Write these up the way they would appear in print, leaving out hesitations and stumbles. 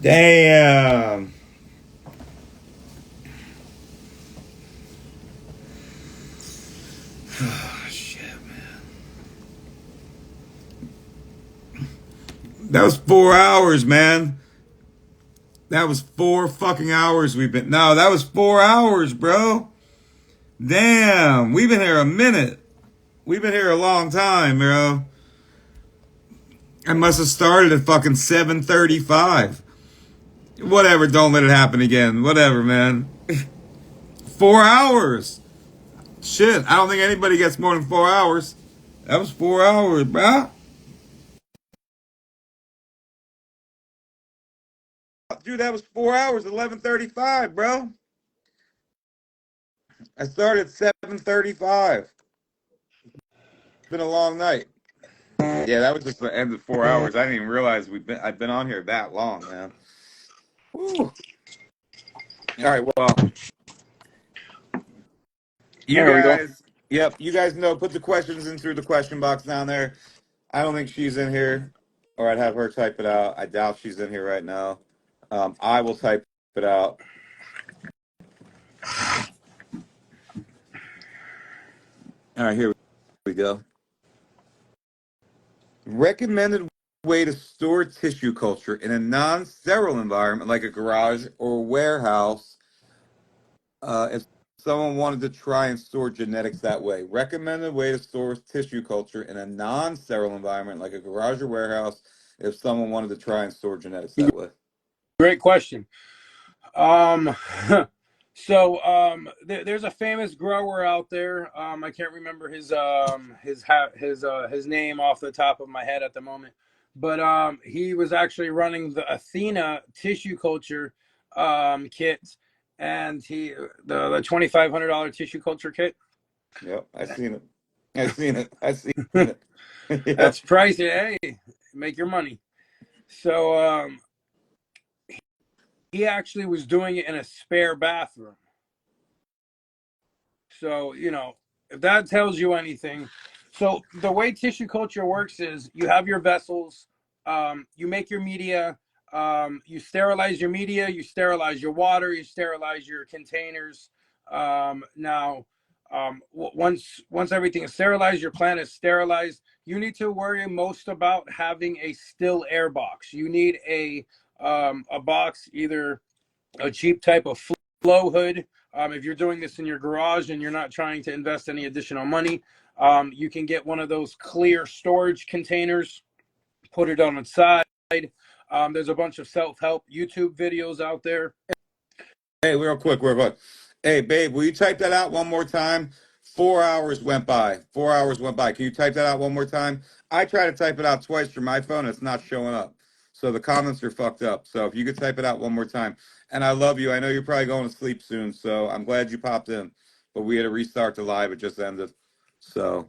Damn. Shit, man. That was 4 hours, man. That was 4 fucking hours we've been. No, that was 4 hours, bro. Damn. We've been here a minute. We've been here a long time, bro. I must have started at fucking 7:35. Whatever, don't let it happen again. Whatever, man. 4 hours. Shit, I don't think anybody gets more than 4 hours. That was 4 hours, bro. Dude, that was 4 hours, 11:35, bro. I started at 7:35. It's been a long night. Yeah, that was just the end of 4 hours. I didn't even realize I've been on here that long, man. Woo. All right, well, you There we go. guys, yep, you guys know, put the questions in through the question box down there. I don't think she's in here, or I'd have her type it out. I doubt she's in here right now. I will type it out. All right, here we go. Recommended way to store tissue culture in a non-sterile environment like a garage or warehouse. If someone wanted to try and store genetics that way, recommended way to store tissue culture in a non-sterile environment like a garage or warehouse. If someone wanted to try and store genetics that way. Great question. There's a famous grower out there. I can't remember his name off the top of my head at the moment, but he was actually running the Athena tissue culture kit, and the $2,500 tissue culture kit. Yep, I seen it. I seen it. I seen it. Yep. That's pricey. Hey, make your money. So he actually was doing it in a spare bathroom. So, if that tells you anything. So, the way tissue culture works is you have your vessels, you make your media, you sterilize your media, you sterilize your water, you sterilize your containers. Now, once everything is sterilized, your plant is sterilized, you need to worry most about having a still air box. You need a box, either a cheap type of flow hood. If you're doing this in your garage and you're not trying to invest any additional money, you can get one of those clear storage containers, put it on its side. There's a bunch of self-help YouTube videos out there. Hey, real quick, real quick. Hey, babe, will you type that out one more time? 4 hours went by. 4 hours went by. Can you type that out one more time? I tried to type it out twice from my phone. It's not showing up. So the comments are fucked up. So if you could type it out one more time. And I love you. I know you're probably going to sleep soon. So I'm glad you popped in. But we had to restart the live. It just ended. So,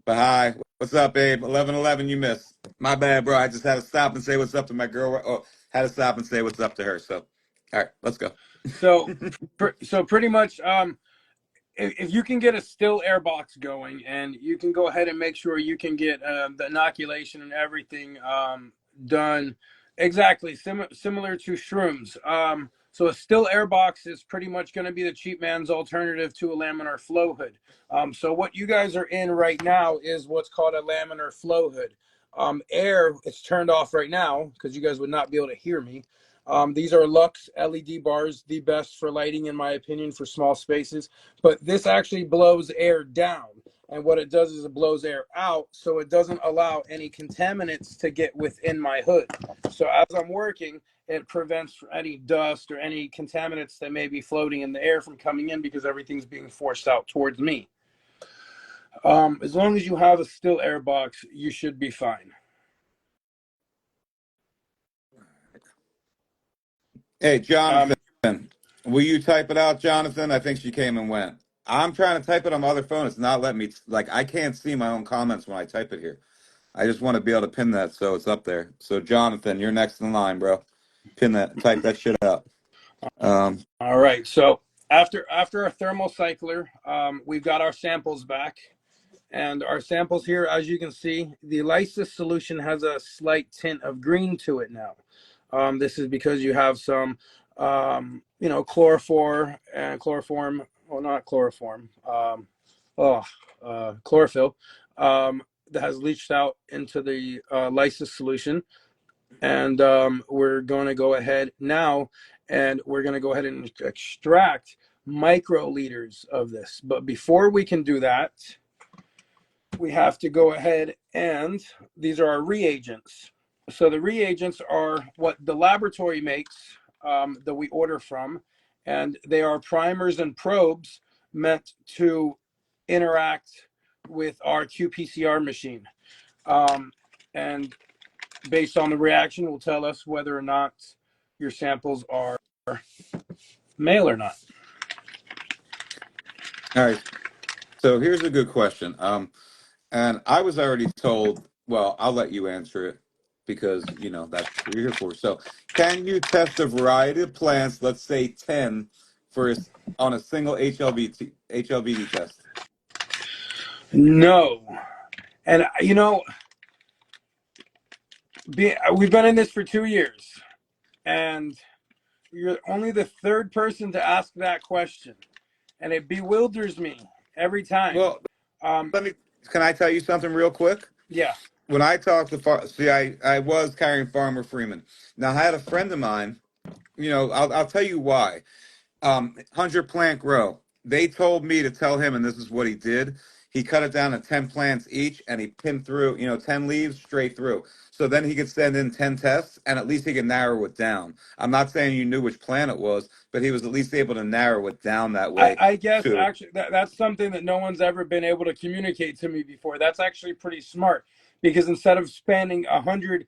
but hi. What's up, babe? 11:11. You missed. My bad, bro. I just had to stop and say what's up to my girl. Oh, had to stop and say what's up to her. So, all right, let's go. So, so pretty much, if you can get a still air box going, and you can go ahead and make sure you can get the inoculation and everything done exactly similar to shrooms. So a still air box is pretty much going to be the cheap man's alternative to a laminar flow hood. So what you guys are in right now is what's called a laminar flow hood. Air, it's turned off right now because you guys would not be able to hear me. These are Lux LED bars, the best for lighting, in my opinion, for small spaces. But this actually blows air down. And what it does is it blows air out, so it doesn't allow any contaminants to get within my hood. So as I'm working, it prevents any dust or any contaminants that may be floating in the air from coming in, because everything's being forced out towards me. As long as you have a still air box, you should be fine. Hey, Jonathan, will you type it out, Jonathan? I think she came and went. I'm trying to type it on my other phone. It's not letting me, like, I can't see my own comments when I type it here. I just want to be able to pin that so it's up there. So, Jonathan, you're next in line, bro. Pin that, type that shit out. All right. So after our thermal cycler, we've got our samples back. And our samples here, as you can see, the lysis solution has a slight tint of green to it now. This is because you have some, chloroform and chloroform. Well, not chloroform. Chlorophyll that has leached out into the lysis solution, and we're going to go ahead now, and we're going to go ahead and extract microliters of this. But before we can do that, we have to go ahead, and these are our reagents. So the reagents are what the laboratory makes, that we order from, and they are primers and probes meant to interact with our qPCR machine. And based on the reaction, will tell us whether or not your samples are male or not. All right. So here's a good question. And I was already told, well, I'll let you answer it because, that's what you're here for. So can you test a variety of plants, let's say 10, on a single HLVD test? No. And, we've been in this for 2 years, and you're only the third person to ask that question, and it bewilders me every time. Well, Um, can I tell you something real quick? yeah. When I talked I was carrying Farmer Freeman. Now, I had a friend of mine, I'll tell you why. 100 plant grow. They told me to tell him, and this is what he did. He cut it down to 10 plants each, and he pinned through, 10 leaves straight through. So then he could send in 10 tests, and at least he could narrow it down. I'm not saying you knew which plant it was, but he was at least able to narrow it down that way I guess too. actually that's something that no one's ever been able to communicate to me before. That's actually pretty smart, because instead of spending 100,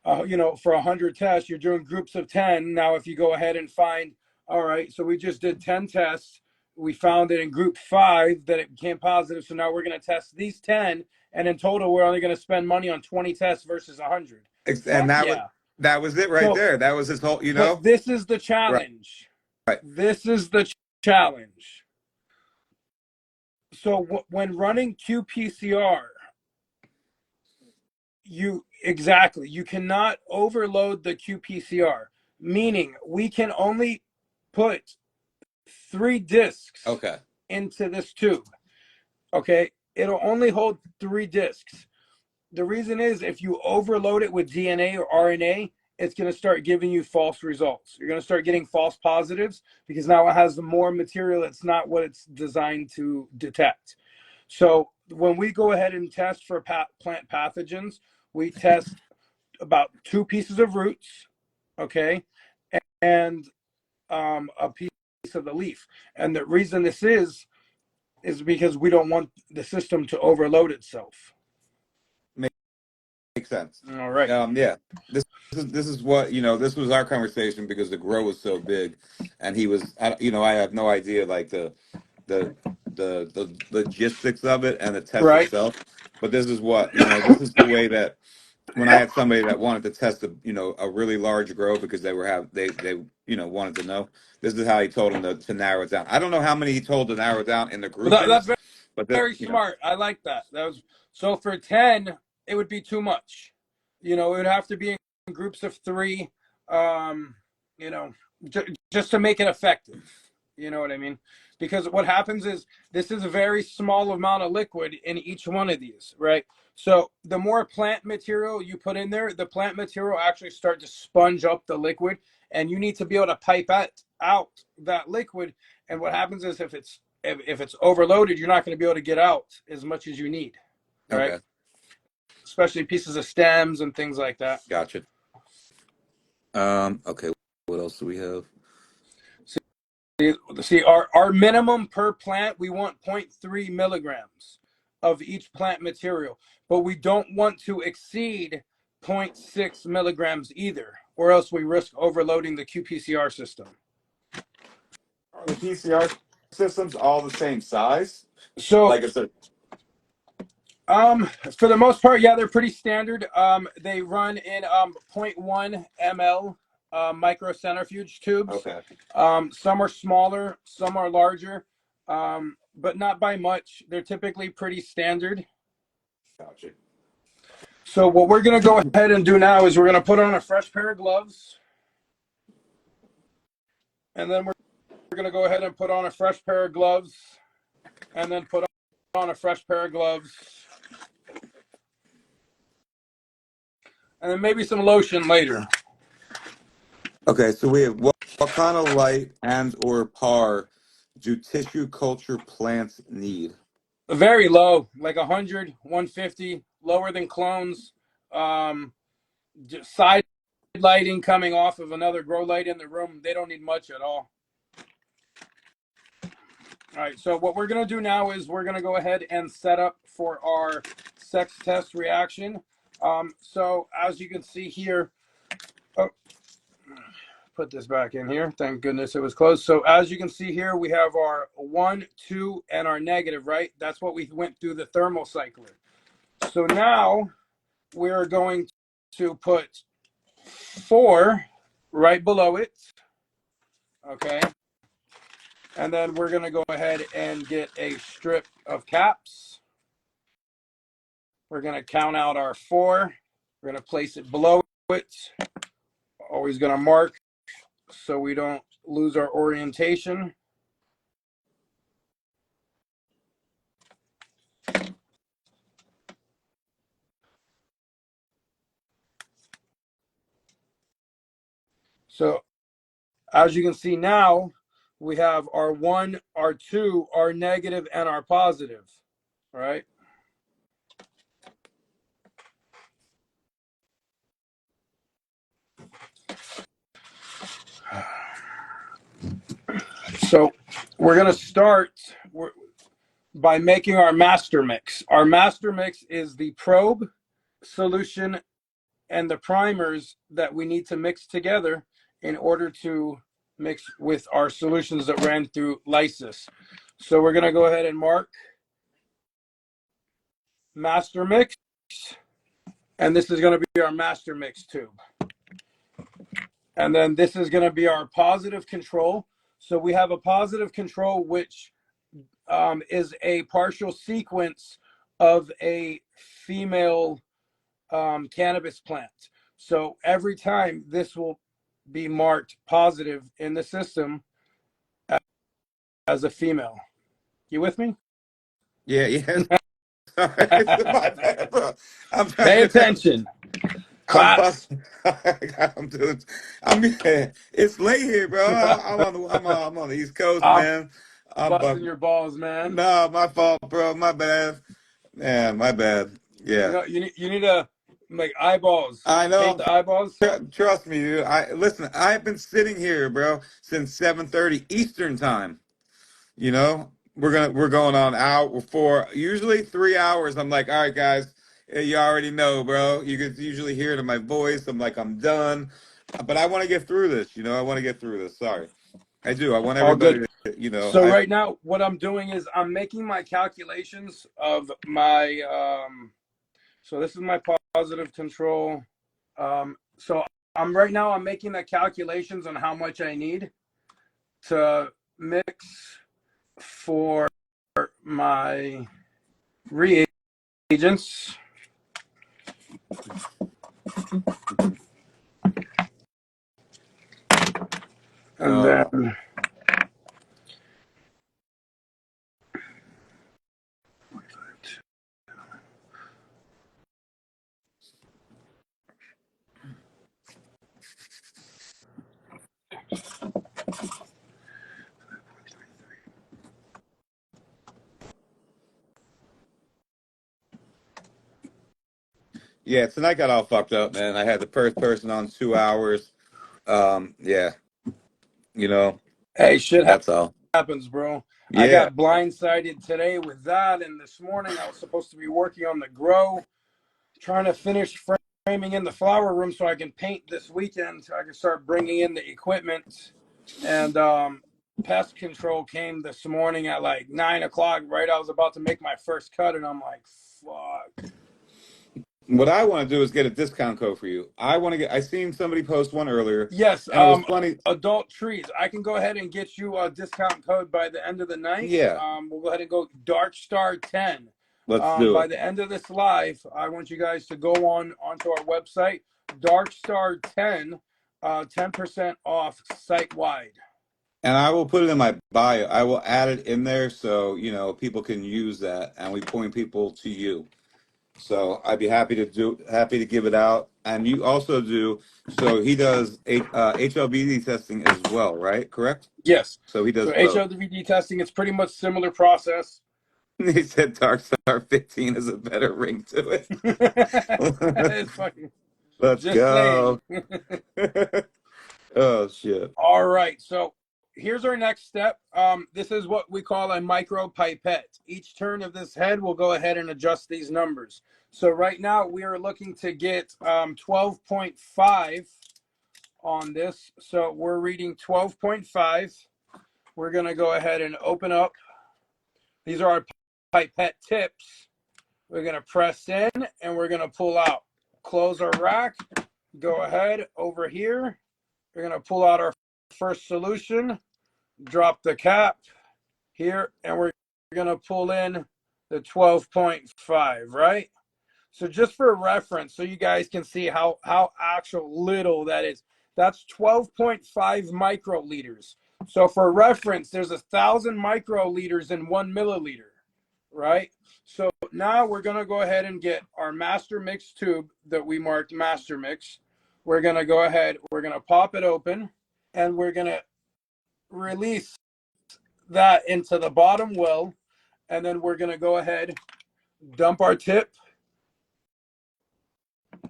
for 100 tests, you're doing groups of 10. Now, if you go ahead and find, all right, so we just did 10 tests. We found it in group 5 that it became positive. So now we're going to test these 10. And in total, we're only going to spend money on 20 tests versus 100. And Fuck yeah. that was it right So, there. That was his whole, but this is the right. challenge. Right. This is the challenge. So when running qPCR, you cannot overload the qPCR, meaning we can only put 3 discs Okay. into this tube. Okay, it'll only hold 3 discs. The reason is, if you overload it with DNA or RNA, it's going to start giving you false results. You're going to start getting false positives, because now it has more material. It's not what it's designed to detect. So when we go ahead and test for plant pathogens, we test about 2 pieces of roots, okay, and a piece of the leaf. And the reason this is because we don't want the system to overload itself. Makes sense. All right. Yeah. This is what, this was our conversation because the grow was so big, and he was, I have no idea like the the logistics of it and the test Right. itself. But this is what, this is the way that when I had somebody that wanted to test a really large grow because they wanted to know. This is how he told them to narrow it down. I don't know how many he told to narrow it down in the Well, that's groupings, but very smart. I like that. That was so for 10, it would be too much. It would have to be in groups of 3. Um, just to make it effective. You know what I mean? Because what happens is, this is a very small amount of liquid in each one of these, right? So the more plant material you put in there, the plant material actually start to sponge up the liquid, and you need to be able to pipe out that liquid. And what happens is, if it's overloaded, you're not going to be able to get out as much as you need, right? Okay, Especially pieces of stems and things like that. gotcha. Okay, what else do we have? See, our minimum per plant, we want 0.3 milligrams of each plant material, but we don't want to exceed 0.6 milligrams either, or else we risk overloading the qPCR system. Are the PCR systems all the same size? So, Like it's a for the most part, yeah, they're pretty standard. They run in 0.1 ml microcentrifuge tubes. okay, Some are smaller, some are larger, but not by much. They're typically pretty standard. gotcha. So what we're going to go ahead and do now is we're going to put on a fresh pair of gloves. And then we're going to go ahead and put on a fresh pair of gloves, and then put on a fresh pair of gloves, and then maybe some lotion later. Okay, so we have what kind of light and or par do tissue culture plants need? Very low, like 100, 150, lower than clones. Um, just side lighting coming off of another grow light in the room. They don't need much at all. All right, so what we're going to do now is we're going to go ahead and set up for our sex test reaction. So as you can see here, oh, put this back in here. Thank goodness it was closed. So as you can see here, we have our 1, 2, and our negative, right? That's what we went through the thermal cycler. So now we're going to put 4 right below it, okay? And then we're going to go ahead and get a strip of caps. We're going to count out our 4. We're going to place it below it. Always going to mark so we don't lose our orientation. So as you can see now, we have our 1, our 2, our negative, and our positive, right? So we're going to start by making our master mix. Our master mix is the probe, solution, and the primers that we need to mix together in order to mix with our solutions that ran through lysis. So we're going to go ahead and mark master mix, and this is going to be our master mix tube. And then this is going to be our positive control. So we have a positive control, which is a partial sequence of a female cannabis plant. So every time this will be marked positive in the system as a female. You with me? Yeah, yeah. Sorry, my bad, bro. I'm trying Pay to. attention. I'm Class. busting. I'm doing. I'm. It's late here, bro. I'm on the. I'm on the East Coast, I'm man. I'm busting bucking. your balls, man. No, my fault, bro. My bad. Man, my bad. You Yeah, know, you need to make eyeballs. I Paint know. the eyeballs. Trust me, dude. I listen. I've been sitting here, bro, since 7:30 Eastern time. You know, we're going on out for usually 3 hours. I'm like, all right, guys, you already know, bro. You can usually hear it in my voice. I'm like, I'm done, but I want to get through this. You know, I want to get through this. Sorry, I do. I want All everybody good. to, you know, So I. right now, what I'm doing is I'm making my calculations of my. So this is my positive control. So I'm making the calculations on how much I need to mix for my reagents. And Oh, then yeah. Tonight got all fucked up, man. I had the first person on 2 hours. Yeah, you know, hey, shit that's all. happens, bro. I Yeah. got blindsided today with that, and this morning I was supposed to be working on the grow, trying to finish framing in the flower room so I can paint this weekend, so I can start bringing in the equipment. And pest control came this morning at like 9 o'clock. Right, I was about to make my first cut, and I'm like, "Fuck." What I want to do is get a discount code for you. I want to get. I seen somebody post one earlier, Yes, and it was funny. adult trees. I can go ahead and get you a discount code by the end of the night. Yeah, We'll go ahead and go Dark Star 10. let's do By it. the end of this live, I want you guys to go onto our website, Dark Star 10, 10% off site wide. And I will put it in my bio. I will add it in there so, people can use that and we point people to you. So I'd be happy to give it out. And you also do, so he does HLBD testing as well, right? Correct? Yes. So he So does both. HLDVD testing, it's pretty much similar process. He said Dark Star 15 has a better ring to it. It's fucking Let's just saying. go. Oh shit. All right. So here's our next step. This is what we call a micro pipette. Each turn of this head will go ahead and adjust these numbers. So right now we are looking to get 12.5 on this. So we're reading 12.5. We're going to go ahead and open up. These are our pipette tips. We're going to press in and we're going to pull out. Close our rack. Go ahead over here. We're going to pull out our first solution. Drop the cap here, and we're going to pull in the 12.5, right? So just for reference, so you guys can see how actual little that is. That's 12.5 microliters. So for reference, there's 1,000 microliters in 1 milliliter, right? So now we're going to go ahead and get our master mix tube that we marked master mix. We're going to go ahead, we're going to pop it open, and we're going to release that into the bottom well, and then we're going to go ahead, dump our tip,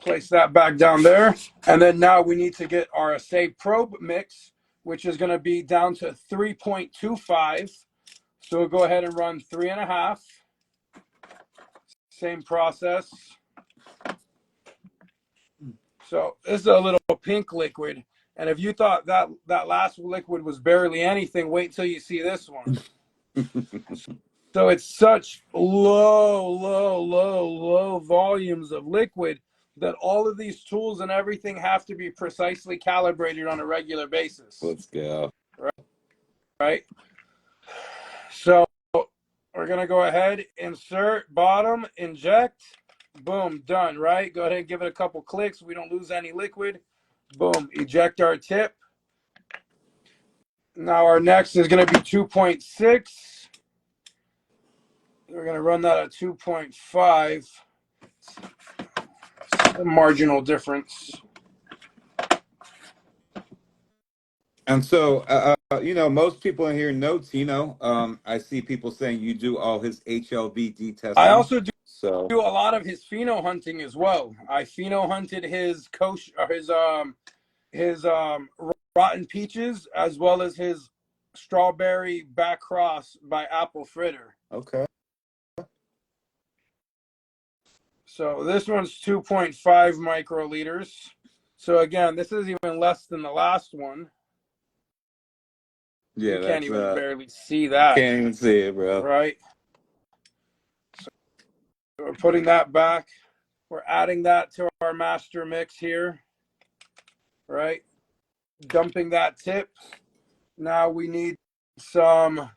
place that back down there, and then now we need to get our assay probe mix, which is going to be down to 3.25. So we'll go ahead and run 3.5. Same process. So this is a little pink liquid, and if you thought that last liquid was barely anything, wait till you see this one. So it's such low volumes of liquid that all of these tools and everything have to be precisely calibrated on a regular basis. Let's go. Right? So we're going to go ahead, insert, bottom, inject, boom, done, right? Go ahead and give it a couple clicks. We don't lose any liquid. Boom, eject our tip. Now our next is going to be 2.6. We're going to run that at 2.5. A marginal difference. And so, most people in here know Tino. I see people saying you do all his HLBD I testing. also do So, a lot of his pheno hunting as well. I pheno hunted his rotten peaches as well as his strawberry back cross by apple fritter. okay. So this one's 2.5 microliters. So again, this is even less than the last one. Yeah, You can't that's even barely see that. can't even see it, bro. Right? So we're putting that back. We're adding that to our master mix here. Right? Dumping that tip. Now we need some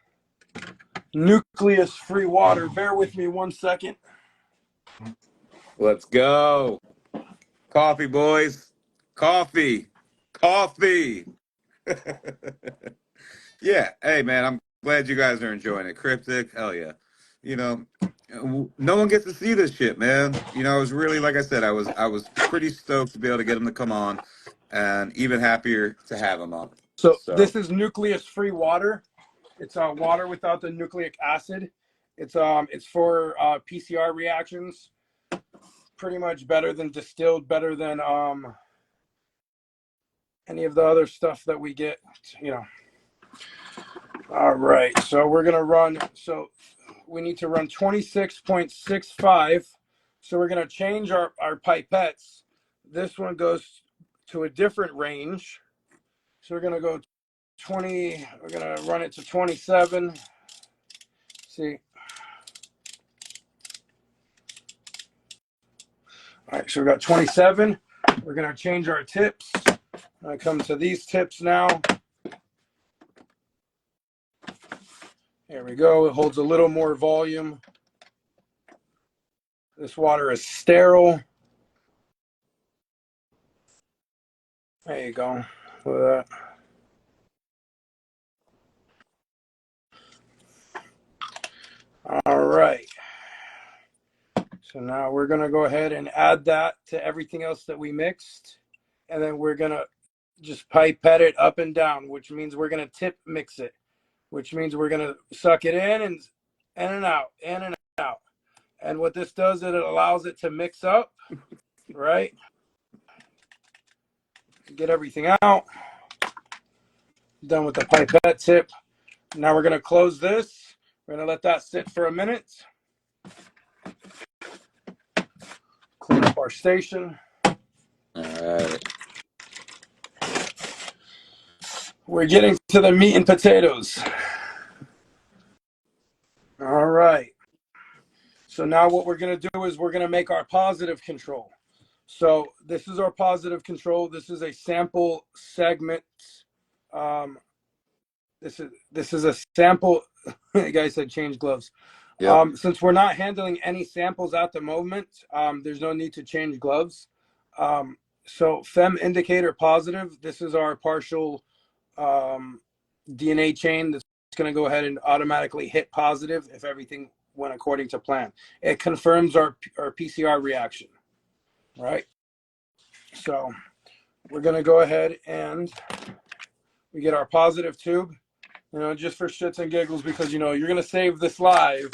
nucleus-free water. Bear with me 1 second. Let's go. Coffee, boys. Coffee. Coffee. Yeah. Hey, man, I'm glad you guys are enjoying it. Cryptic, hell yeah. You know, no one gets to see this shit, man. I was really, like I said, I was pretty stoked to be able to get him to come on, and even happier to have him on. So So, this is nucleus-free water. It's water without the nucleic acid. It's for PCR reactions. Pretty much better than distilled, better than any of the other stuff that we get. All right, so we're gonna run. So we need to run 26.65. So we're gonna change our pipettes. This one goes to a different range. So we're gonna go 20. We're gonna run it to 27. See. All right, so we got 27. We're gonna change our tips. I come to these tips now. There we go. It holds a little more volume. This water is sterile. There you go. Look at that. All right. So now we're going to go ahead and add that to everything else that we mixed. And then we're going to just pipette it up and down, which means we're going to tip mix it, which means we're going to suck it in and out, in and out. And what this does is it allows it to mix up, right? Get everything out. Done with the pipette tip. Now we're going to close this. We're going to let that sit for a minute. Clean up our station. All right. We're getting to the meat and potatoes. All right. So now what we're going to do is we're going to make our positive control. So this is our positive control. This is a sample segment. This is a sample. The guy said change gloves. Yep. Since we're not handling any samples at the moment, there's no need to change gloves. So Fem indicator positive. This is our partial DNA chain that's going to go ahead and automatically hit positive if everything went according to plan. It confirms our PCR reaction, right? So we're going to go ahead and we get our positive tube, just for shits and giggles, because, you're going to save this live.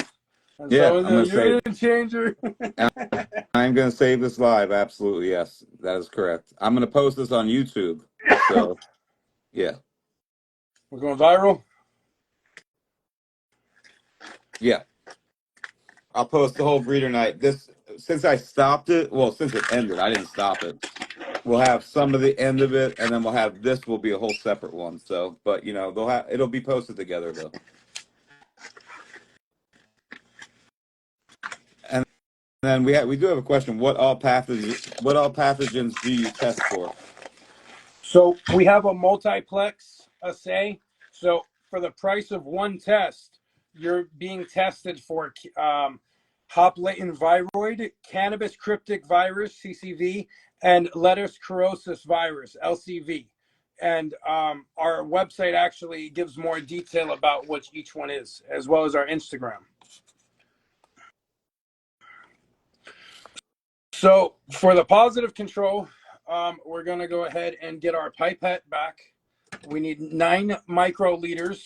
And Yeah, so I'm gonna you're save. going to change your... I'm gonna save this live. Absolutely, yes, that is correct. I'm gonna post this on YouTube. So yeah, We're going viral. yeah. I'll post the whole breeder night. This since I stopped it. Well, since it ended, I didn't stop it. We'll have some of the end of it, and then we'll have this. Will be a whole separate one. So, but they'll have it'll be posted together though. And then we do have a question. What all pathogens do you test for? So we have a multiplex assay. So for the price of one test, you're being tested for hop latent viroid, cannabis cryptic virus (CCV), and lettuce cirrhosis virus (LCV). And our website actually gives more detail about what each one is, as well as our Instagram. So for the positive control, we're going to go ahead and get our pipette back. We need 9 microliters.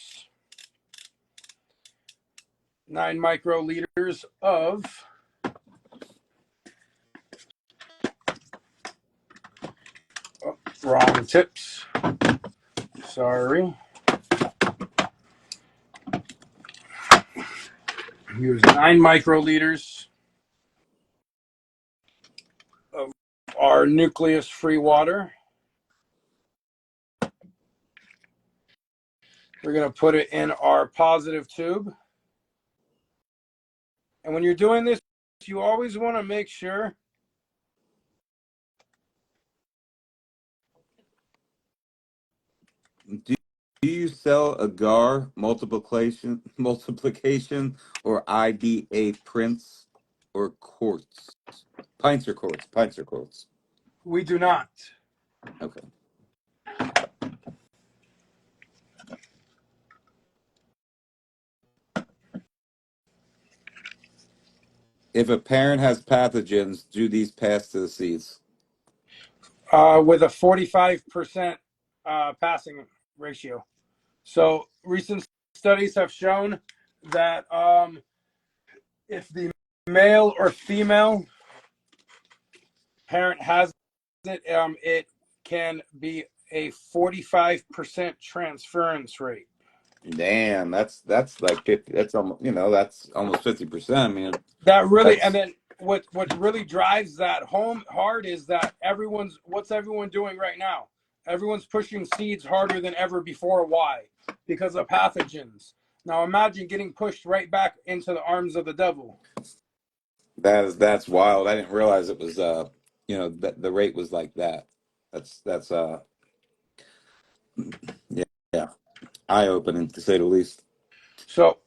9 microliters of wrong tips. Sorry. Here's 9 microliters of our nucleus-free water. We're going to put it in our positive tube. And when you're doing this, you always want to make sure Do you sell agar multiplication, or IBA prints, or quartz? Pints or quartz? Pints or quartz? we do not. Okay. If a parent has pathogens, do these pass to the seeds? With a 45% passing ratio. So recent studies have shown that if the male or female parent has it, it can be a 45% transference rate. Damn, that's like 50. That's almost that's almost 50%. I mean, That really, and that's then what really drives that home hard is that what's everyone doing right now? Everyone's pushing seeds harder than ever before. Why? Because of pathogens. Now imagine getting pushed right back into the arms of the devil. that's wild. I didn't realize it was that the rate was like that. That's yeah, yeah, eye opening to say the least. So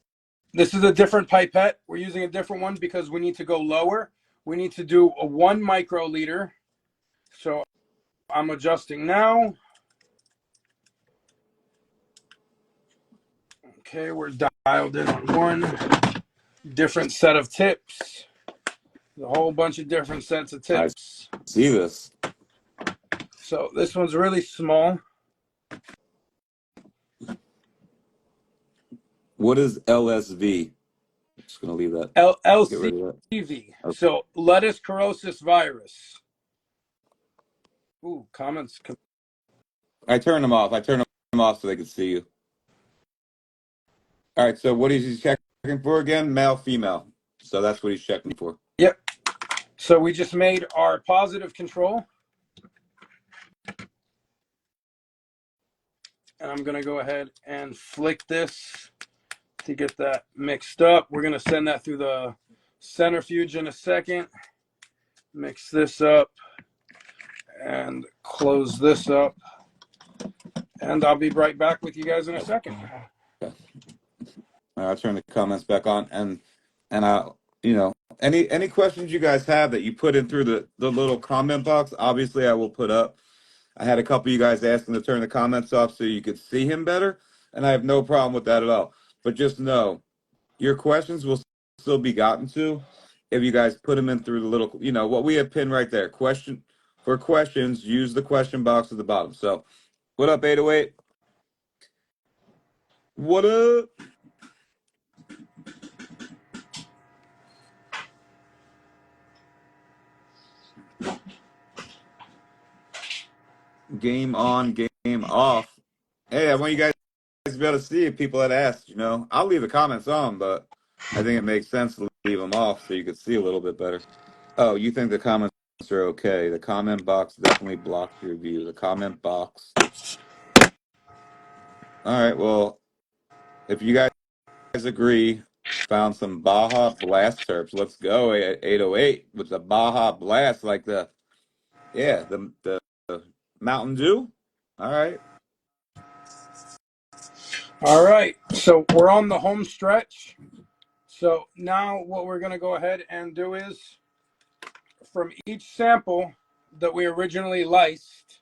this is a different pipette. We're using a different one because we need to go lower. We need to do a 1 microliter. So I'm adjusting now. Okay, we're dialed in on 1. different set of tips. A whole bunch of different sets of I tips. see this. So this one's really small. What is LSV? I'm just gonna leave that. Get rid of that. LCV. Okay. So lettuce cirrhosis virus. Ooh, comments. I turned them off. I turned them off so they could see you. All right. So what is he checking for again? Male, female. So that's what he's checking for. Yep. So we just made our positive control. And I'm going to go ahead and flick this to get that mixed up. We're going to send that through the centrifuge in a second. Mix this up and close this up. And I'll be right back with you guys in a second. Okay. I'll turn the comments back on, and I, any questions you guys have that you put in through the little comment box, obviously I will put up. I had a couple of you guys asking to turn the comments off so you could see him better, and I have no problem with that at all. But just know your questions will still be gotten to if you guys put them in through the little, what we have pinned right there. Question for questions, use the question box at the bottom. So, what up, 808? What up? Game on, game off. Hey, I want you guys to be able to see if people had asked, I'll leave the comments on, but I think it makes sense to leave them off so you could see a little bit better. Oh, you think the comments are okay. The comment box definitely blocks your view. The comment box. All right, well, if you guys agree, found some Baja Blast terps. Let's go at 808 with the Baja Blast, like the Mountain Dew. All right. All right. So we're on the home stretch. So now what we're going to go ahead and do is from each sample that we originally lysed,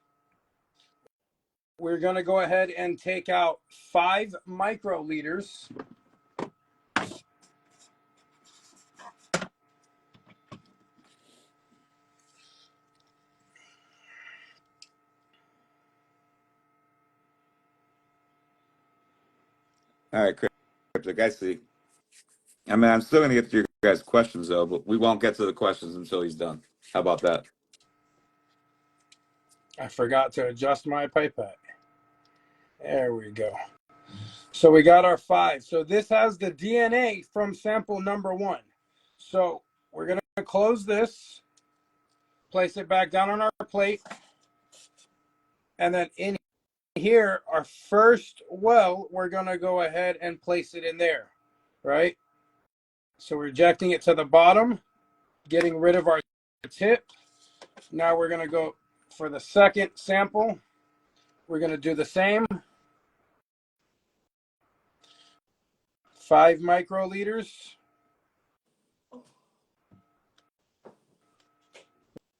we're going to go ahead and take out 5 microliters. All right, Cryptic, I see. I mean, I'm still going to get to your guys' questions, though, but we won't get to the questions until he's done. How about that? I forgot to adjust my pipette. There we go. So we got our 5. So this has the DNA from sample number 1. So we're going to close this, place it back down on our plate, and then in here, our first well, we're going to go ahead and place it in there, right? So we're ejecting it to the bottom, getting rid of our tip. Now we're going to go for the second sample. We're going to do the same. 5 microliters.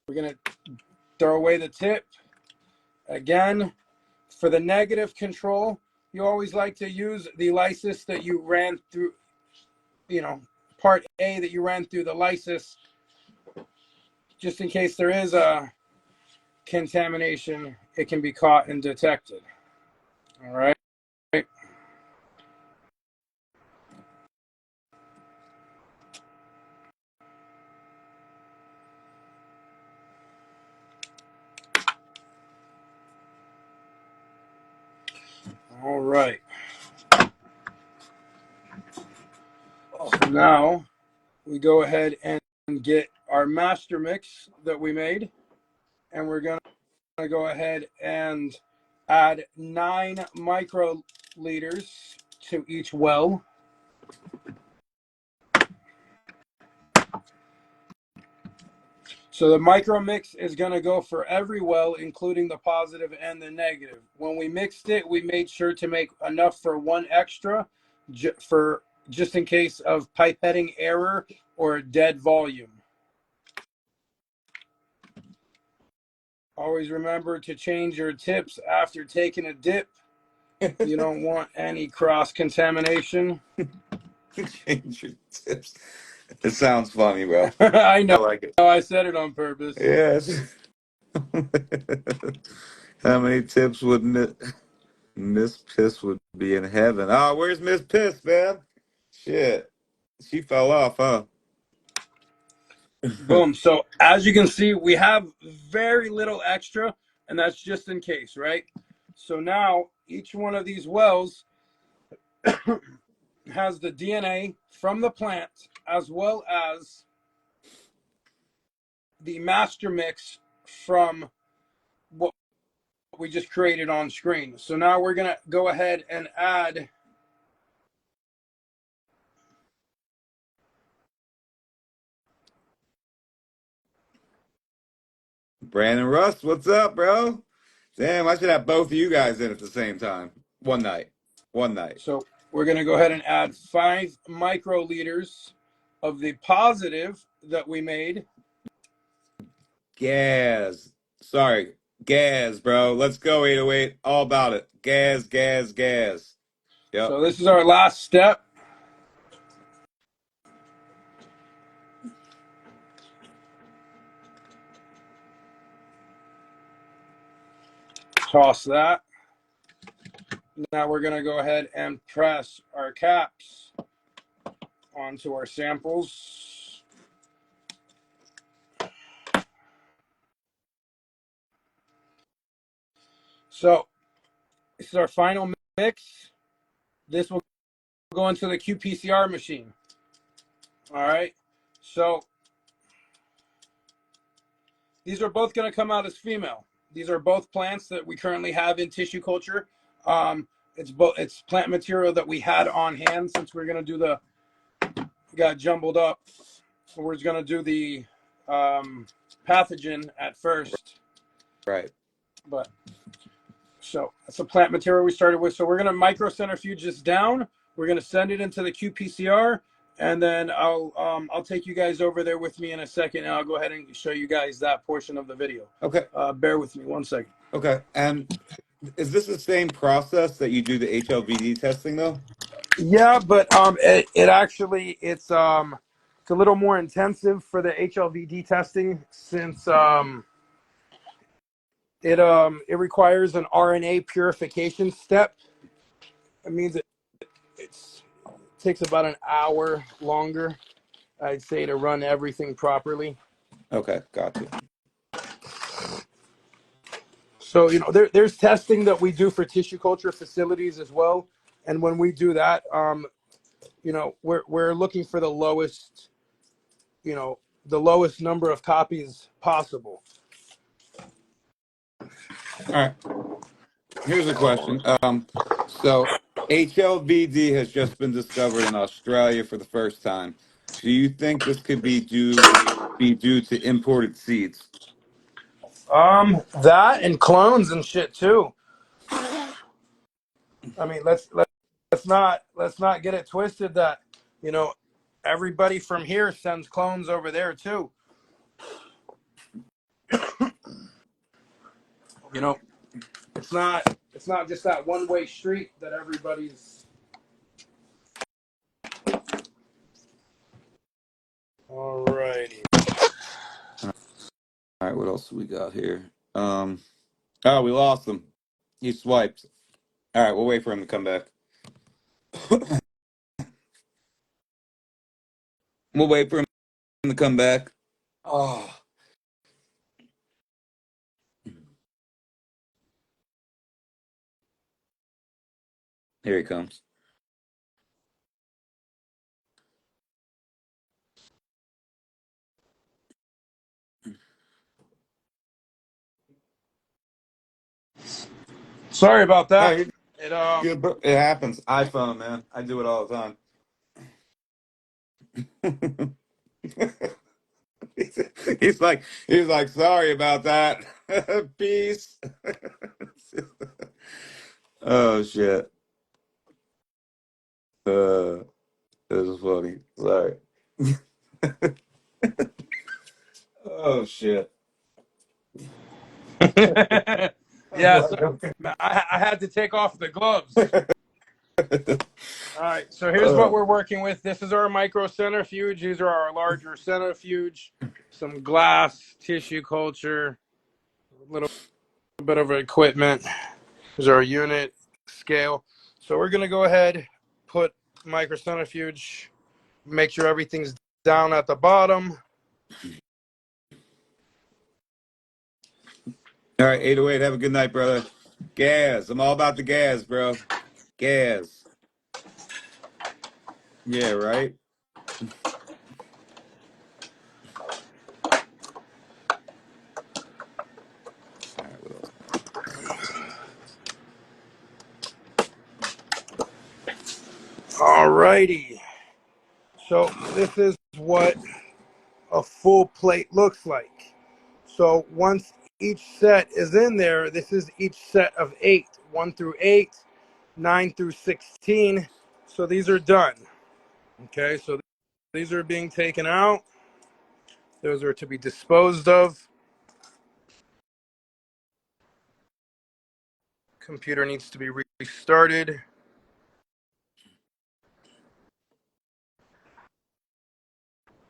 We're going to throw away the tip. Again, for the negative control, you always like to use the lysis that you ran through, part A that you ran through the lysis, just in case there is a contamination, it can be caught and detected. All right. All right. So now we go ahead and get our master mix that we made, and we're going to go ahead and add 9 microliters to each well. So the micro mix is going to go for every well, including the positive and the negative. When we mixed it, we made sure to make enough for 1 extra for just in case of pipetting error or dead volume. Always remember to change your tips after taking a dip. You don't want any cross contamination. Change your tips. It sounds funny, bro. I I know. like it. I said it on purpose. Yes. How many tips would Miss Piss would be in heaven? Oh, where's Miss Piss, man? Shit. She fell off, huh? Boom. So as you can see, we have very little extra, and that's just in case, right? So now each one of these wells has the DNA from the plant as well as the master mix from what we just created on screen. So now we're going to go ahead and add Brandon Russ, what's up, bro? Damn, I should have both of you guys in at the same time. One night. One night. so we're going to go ahead and add 5 microliters of the positive that we made. Gas. Sorry. Gas, bro. Let's go, 808. All about it. Gas, gas, gas. Yep. So this is our last step. Toss that. Now we're going to go ahead and press our caps onto our samples. So this is our final mix. This will go into the qPCR machine. All right. So these are both going to come out as female. These are both plants that we currently have in tissue culture. It's plant material that we had on hand since we're going to do got jumbled up. We're going to do the pathogen at first. Right. But so that's the plant material we started with. So we're going to microcentrifuge this down. We're going to send it into the qPCR, and then I'll take you guys over there with me in a second, and I'll go ahead and show you guys that portion of the video. Okay. Bear with me 1 second. Okay. And is this the same process that you do the HLVD testing, though? Yeah, but it actually it's a little more intensive for the HLVD testing since it requires an RNA purification step. It means it takes about an hour longer, I'd say, to run everything properly. Okay. Gotcha. So there's testing that we do for tissue culture facilities as well, and when we do that, we're looking for the lowest number of copies possible. All right. Here's a question. So HLVD has just been discovered in Australia for the first time. Do you think this could be due to imported seeds? That and clones and shit too. I mean, let's not get it twisted that everybody from here sends clones over there too. You know, it's not just that one way street that everybody's. Alrighty. All right, what else do we got here? Oh, we lost him. He swiped. All right, we'll wait for him to come back. We'll wait for him to come back. Oh, here he comes. Sorry about Oh, that. you're It good, bro. It happens. iPhone, man. I do it all the time. he's like, sorry about that. Peace. Oh shit. It was funny. Sorry. Oh shit. yeah. So I had to take off the gloves. All right, so here's what we're working with. This is our micro centrifuge. These are our larger centrifuge. Some glass, tissue culture, a little bit of equipment. Here's our unit scale. So we're gonna go ahead, put micro centrifuge, make sure everything's down at the bottom. All right, 808, have a good night, brother. Gas. I'm all about the gas, bro. Gas. Yeah, right? All right, what else? All righty. So this is what a full plate looks like. So once each set is in there, this is each set of 8, 1 through 8, 9 through 16. So these are done. Okay, so these are being taken out. Those are to be disposed of. Computer needs to be restarted.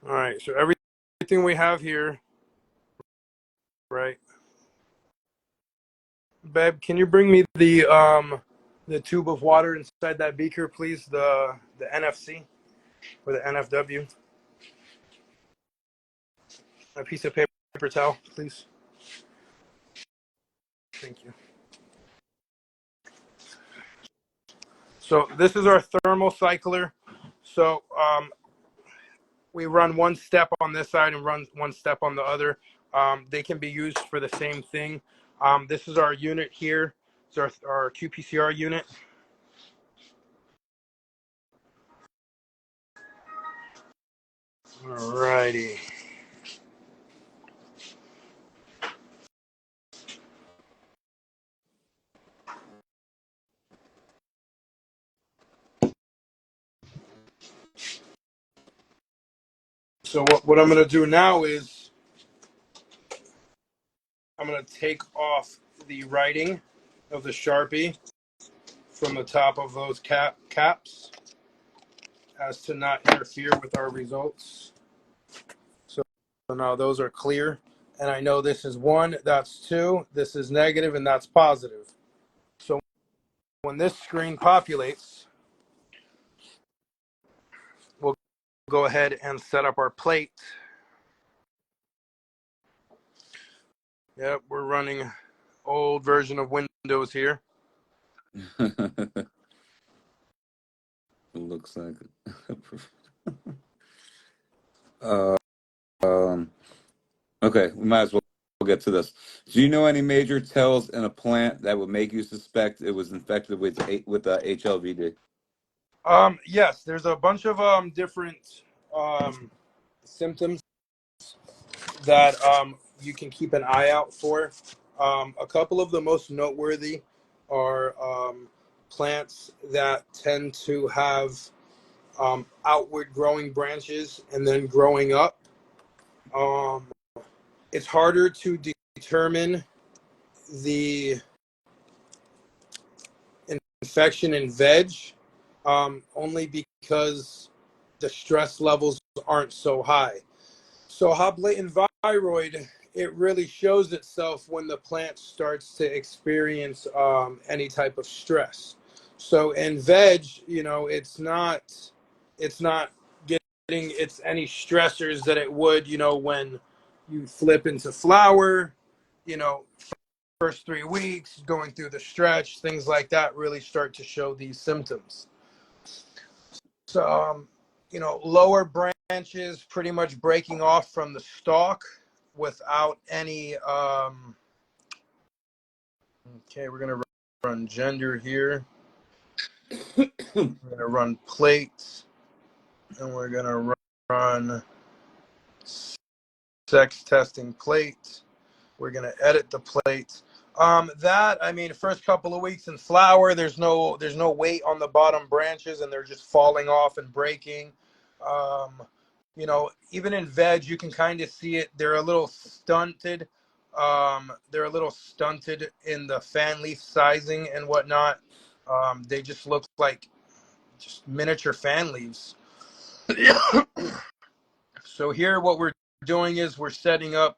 All right, so everything we have here, right? Babe, can you bring me the tube of water inside that beaker, please? The NFC or the NFW. A piece of paper towel, please. Thank you. So this is our thermal cycler. So we run one step on this side and run one step on the other. They can be used for the same thing. This is our unit here. It's our qPCR unit. Alrighty. So what I'm going to do now is I'm going to take off the writing of the Sharpie from the top of those caps as to not interfere with our results. So now those are clear. And I know this is 1, that's 2, this is negative, and that's positive. So when this screen populates, we'll go ahead and set up our plate. Yep, we're running old version of Windows here. It looks like uh, okay, we might as well get to this. Do you know any major tells in a plant that would make you suspect it was infected with HLVD? Yes, there's a bunch of different symptoms that you can keep an eye out for. A couple of the most noteworthy are plants that tend to have outward growing branches and then growing up. It's harder to determine the infection in veg, only because the stress levels aren't so high. So high blatant viroid, it really shows itself when the plant starts to experience any type of stress. So in veg, it's not getting it's any stressors that it would, when you flip into flower, you know, first 3 weeks, going through the stretch, things like that really start to show these symptoms. So, lower branches pretty much breaking off from the stalk without any. Okay, we're going to run gender here. We're going to run plate. And we're going to run sex testing plate. We're going to edit the plate. First couple of weeks in flower, there's no weight on the bottom branches, and they're just falling off and breaking. Even in veg, you can kind of see it. They're a little stunted. They're a little stunted in the fan leaf sizing and whatnot. They just look like just miniature fan leaves. So here what we're doing is we're setting up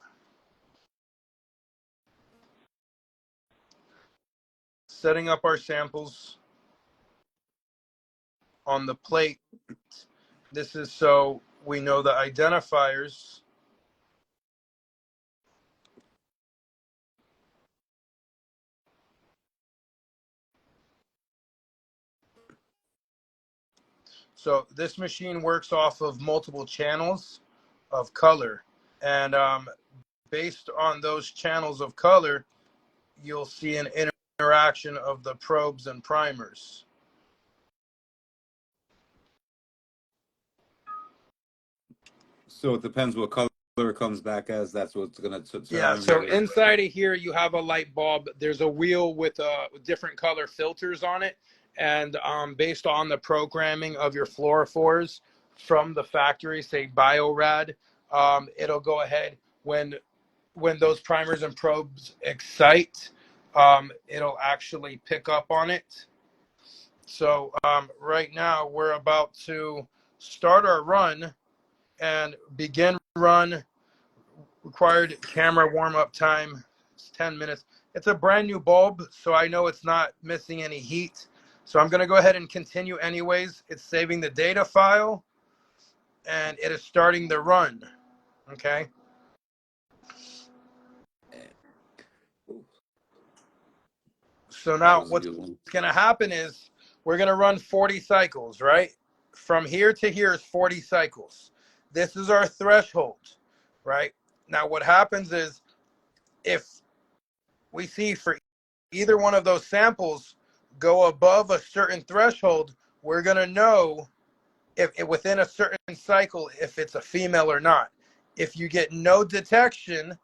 our samples on the plate. This is so we know the identifiers. So this machine works off of multiple channels of color. And based on those channels of color, you'll see an interaction of the probes and primers. So it depends what color it comes back as. That's what's going to Yeah, determine so whether. inside of here you have a light bulb. There's a wheel with different color filters on it, and based on the programming of your fluorophores from the factory, say Biorad, it'll go ahead when those primers and probes excite, it'll actually pick up on it. So right now we're about to start our run and begin run. Required camera warm-up time is 10 minutes. It's a brand new bulb, so I know it's not missing any heat. So I'm going to go ahead and continue anyways. It's saving the data file, and it is starting the run. Okay. So That now was a what's good one. going to happen is we're going to run 40 cycles, right? From here to here is 40 cycles. This is our threshold, right? Now what happens is if we see for either one of those samples go above a certain threshold, we're going to know if within a certain cycle if it's a female or not. If you get no detection,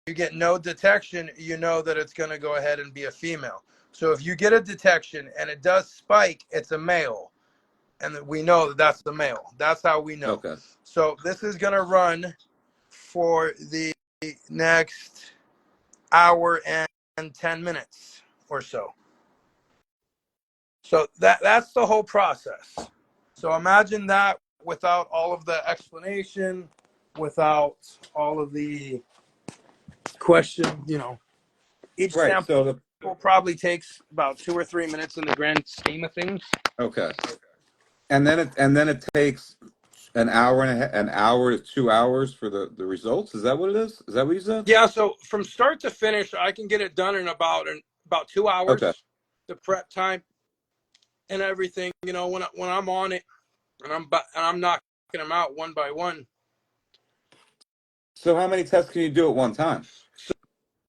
you know that it's going to go ahead and be a female. So if you get a detection and it does spike, it's a male. And we know that that's the male. That's how we know. Okay. So this is going to run for the next hour and 10 minutes or so. So that's the whole process. So imagine that without all of the explanation, without all of the question, each Right. sample So the probably takes about 2 or 3 minutes in the grand scheme of things. okay, and then it takes an hour to 2 hours for the results. Is that what it is? Is that what you said? Yeah, so from start to finish, I can get it done in about 2 Okay. hours. The prep time and everything, when I'm on it and I'm knocking them out one by one. So how many tests can you do at one time?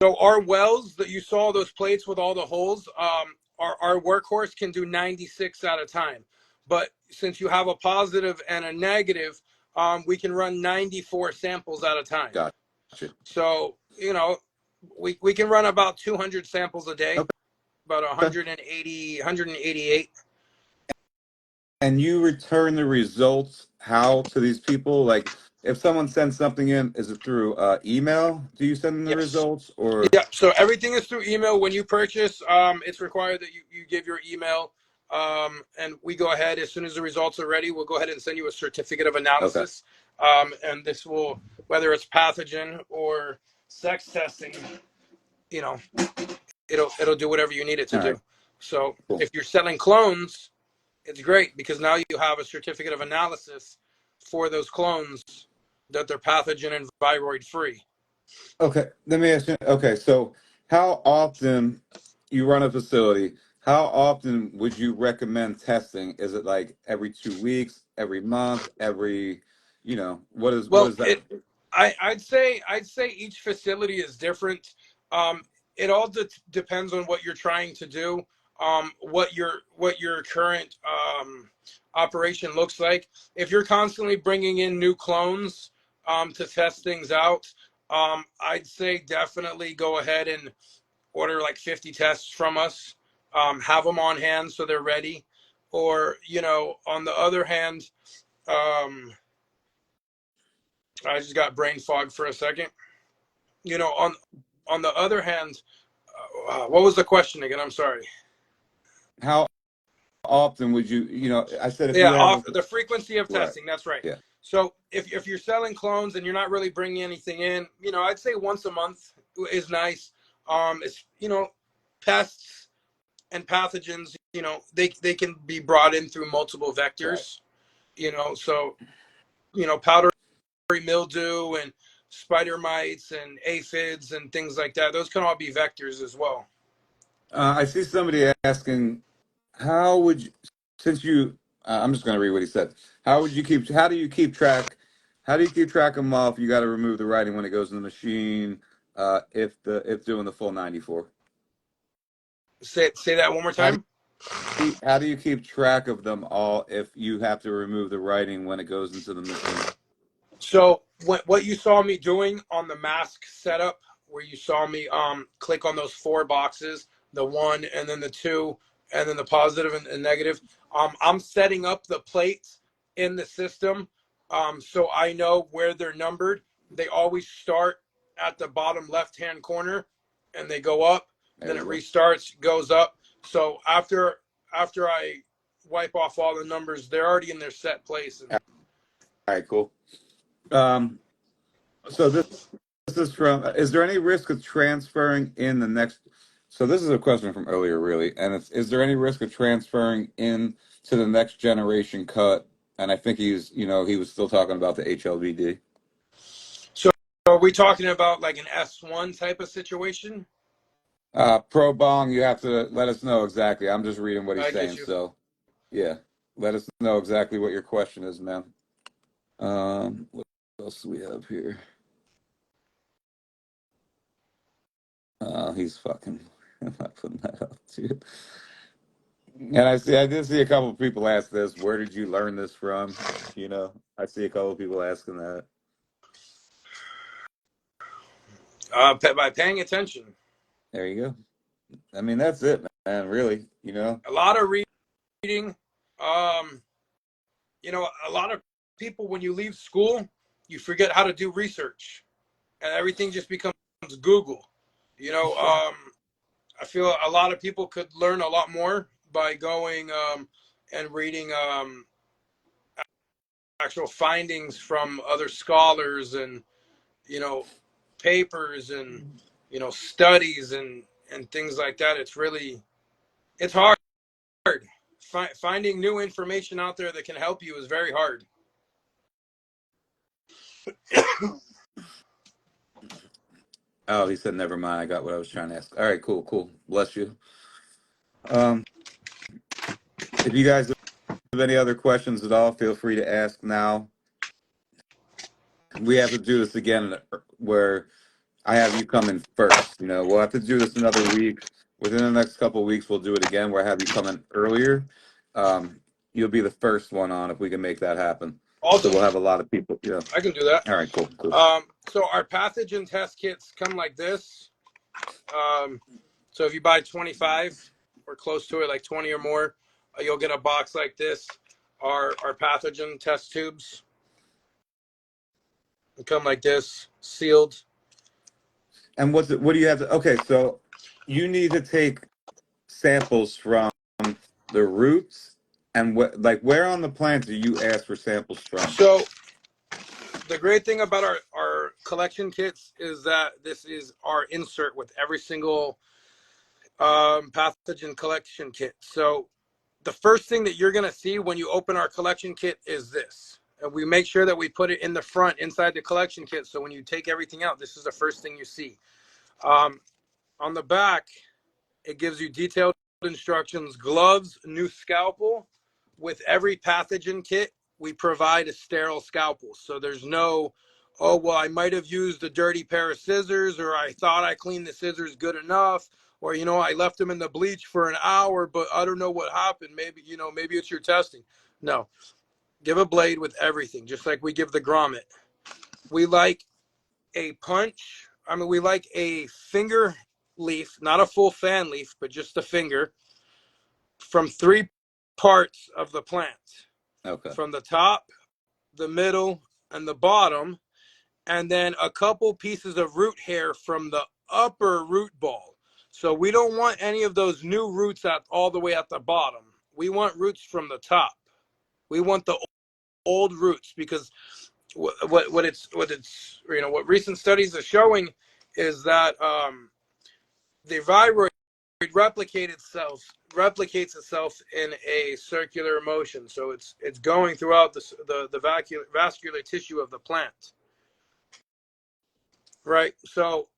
So our wells that you saw, those plates with all the holes, our workhorse can do 96 at a time. But since you have a positive and a negative, we can run 94 samples at a time. Gotcha. So, we can run about 200 samples a day, Okay. about 180, 188. And you return the results how to these people? Like if someone sends something in, is it through email? Do you send them the Yes. results or Yeah, so everything is through email. When you purchase, it's required that you give your email, and we go ahead as soon as the results are ready. We'll go ahead and send you a certificate of okay. analysis, and this will, whether it's pathogen or sex testing, you know, it'll do whatever you need it to All do. right. So Cool. if you're selling clones, it's great because now you have a certificate of analysis for those clones that they're pathogen and viroid free. Okay, let me ask you. Okay, so how often you run a facility? How often would you recommend testing? Is it like every 2 weeks, every month, what is Well, that? I'd say each facility is different. Um, it all depends on what you're trying to do, what your current operation looks like. If you're constantly bringing in new clones to test things out, I'd say definitely go ahead and order like 50 tests from us. Have them on hand so they're ready. Or on the other hand, um, I just got brain fog for a second. On the other hand, what was the question again? I'm sorry. How often would you, I said if Yeah, you have off the frequency of right. testing. That's right. Yeah. So if you're selling clones and you're not really bringing anything in, I'd say once a month is nice. It's pests and pathogens. They can be brought in through multiple Right. vectors. So powdery mildew and spider mites and aphids and things like that. Those can all be vectors as well. I see somebody asking, how would you, since you, I'm just going to read what he said. How do you keep track? How do you keep track of them all if you got to remove the writing when it goes in the machine? If doing the full 94. Say that one more How do time. how do you keep track of them all if you have to remove the writing when it goes into the machine? So what you saw me doing on the mask setup, where you saw me click on those four boxes, the one and then the two and then the positive and negative. I'm setting up the plates in the system, so I know where they're numbered. They always start at the bottom left hand corner, and they go up. There Then you it go. restarts, goes up. So after I wipe off all the numbers, they're already in their set place. And All right, cool. Um, so this is from, is there any risk of transferring in the next? So this is a question from earlier, really, and is there any risk of transferring in to the next generation cut? And I think he was still talking about the HLVD. so are we talking about like an S1 type of situation? Pro Bong, you have to let us know exactly. I'm just reading what he's I get saying. you. So yeah, let us know exactly what your question is, man. What else do we have here? He's fucking I'm not putting that up, dude. And I did see a couple of people ask this. Where did you learn this from? I see a couple of people asking that. By paying attention. There you go. I mean, that's it, man. Really, A lot of reading. Um, a lot of people, when you leave school, you forget how to do research, and everything just becomes Google. I feel a lot of people could learn a lot more by going and reading actual findings from other scholars and you know papers and studies and things like that. It's hard. Finding new information out there that can help you is very hard. Oh, he said, never mind. I got what I was trying to ask. All right, cool, cool. Bless you. Um, if you guys have any other questions at all, feel free to ask now. We have to do this again where I have you come in first. We'll have to do this another week. Within the next couple of weeks, we'll do it again where I have you come in earlier. You'll be the first one on if we can make that happen. So Awesome. we'll have a lot of people. Yeah. I can do that. All right, cool, cool. So our pathogen test kits come like this. So if you buy 25 or close to it, like 20 or more, you'll get a box like this. Our pathogen test tubes come like this, sealed. And what do you have to? Okay, so you need to take samples from the roots, and where on the plant do you ask for samples from? So the great thing about our collection kits is that this is our insert with every single pathogen collection kit. So the first thing that you're going to see when you open our collection kit is this. And we make sure that we put it in the front inside the collection kit. So when you take everything out, this is the first thing you see. On the back, it gives you detailed instructions, gloves, new scalpel. With every pathogen kit, we provide a sterile scalpel. So there's no, oh, well, I might have used a dirty pair of scissors, or I thought I cleaned the scissors good enough, or, I left them in the bleach for an hour, but I don't know what happened. Maybe it's your testing. No, give a blade with everything, just like we give the grommet. We like a punch. We like a finger leaf, not a full fan leaf, but just a finger from three parts of the plant, Okay. from the top, the middle, and the bottom, and then a couple pieces of root hair from the upper root ball. So we don't want any of those new roots all the way at the bottom. We want roots from the top. We want the old roots, because what what recent studies are showing is that the viroid replicates itself in a circular motion. So it's going throughout the vascular tissue of the plant, right? So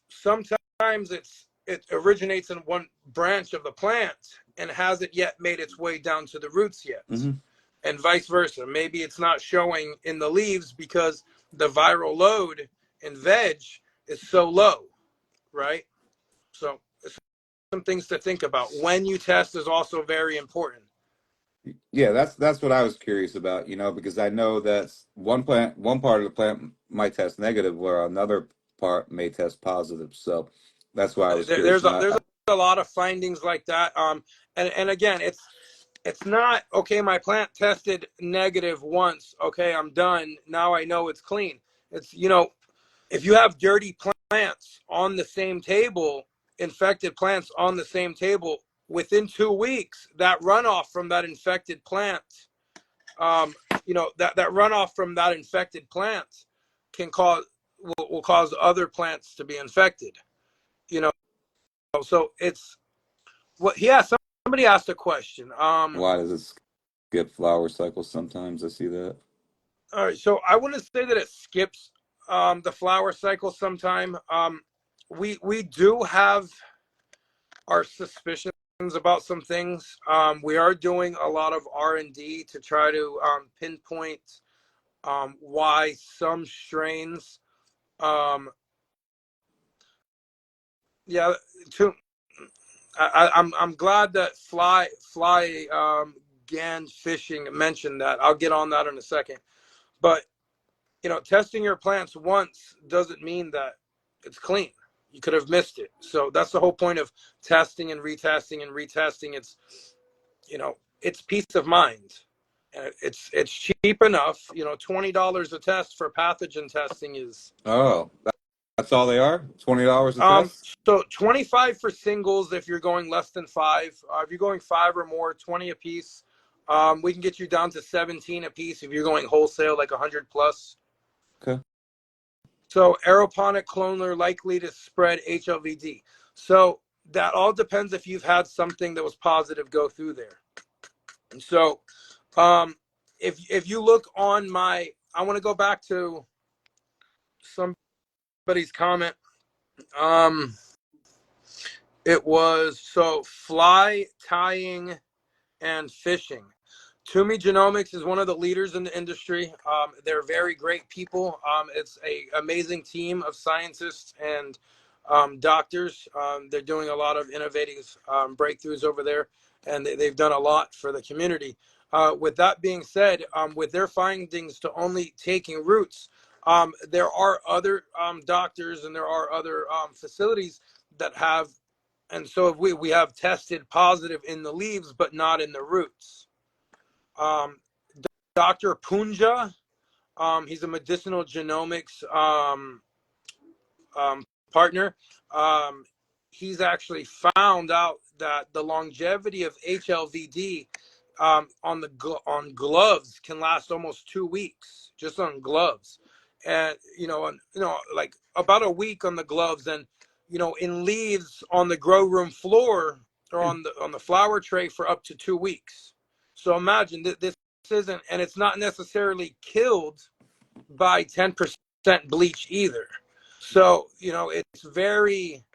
sometimes it originates in one branch of the plant and hasn't yet made its way down to the roots yet, and vice versa. Maybe it's not showing in the leaves because the viral load in veg is so low, right? So some things to think about. When you test is also very important. Yeah, that's what I was curious about, because I know that one part of the plant might test negative, where another part may test positive. So that's why I was curious. There's a lot of findings like that. And again, it's not okay. My plant tested negative once. Okay, I'm done. Now I know it's clean. It's if you have dirty plants on the same table, infected plants on the same table, within 2 weeks, that runoff from that infected plant, that runoff from that infected plant can will cause other plants to be infected. You know, so it's what. Yeah, somebody asked a question. Why does it skip flower cycles sometimes? I see that. All right, so I wouldn't say that it skips the flower cycle sometime. We do have our suspicions about some things. We are doing a lot of R&D to try to pinpoint why some strains. Yeah, to, I'm glad that fly gan fishing mentioned that. I'll get on that in a second. But testing your plants once doesn't mean that it's clean. You could have missed it. So that's the whole point of testing and retesting and retesting. It's peace of mind. And it's cheap enough. $20 a test for pathogen testing is. Oh, that's all they are? $20 a test? So 25 for singles if you're going less than 5. If you're going 5 or more, 20 a piece. We can get you down to 17 a piece if you're going wholesale, like 100 plus. Okay. So aeroponic cloner likely to spread HLVD. So that all depends if you've had something that was positive go through there. And so if you look on I want to go back to somebody's comment. It was fly tying and fishing. Toomey Genomics is one of the leaders in the industry. They're very great people. It's an amazing team of scientists and doctors. They're doing a lot of innovative breakthroughs over there, and they've done a lot for the community. With that being said, with their findings to only taking roots, there are other doctors and there are other facilities that have, and so if we have tested positive in the leaves, but not in the roots. Dr. Punja, he's a medicinal genomics partner. He's actually found out that the longevity of HLVD on gloves can last almost 2 weeks, just on gloves, and like about a week on the gloves, and in leaves on the grow room floor or on the flower tray for up to 2 weeks. So imagine this isn't, and it's not necessarily killed by 10% bleach either. So it's very,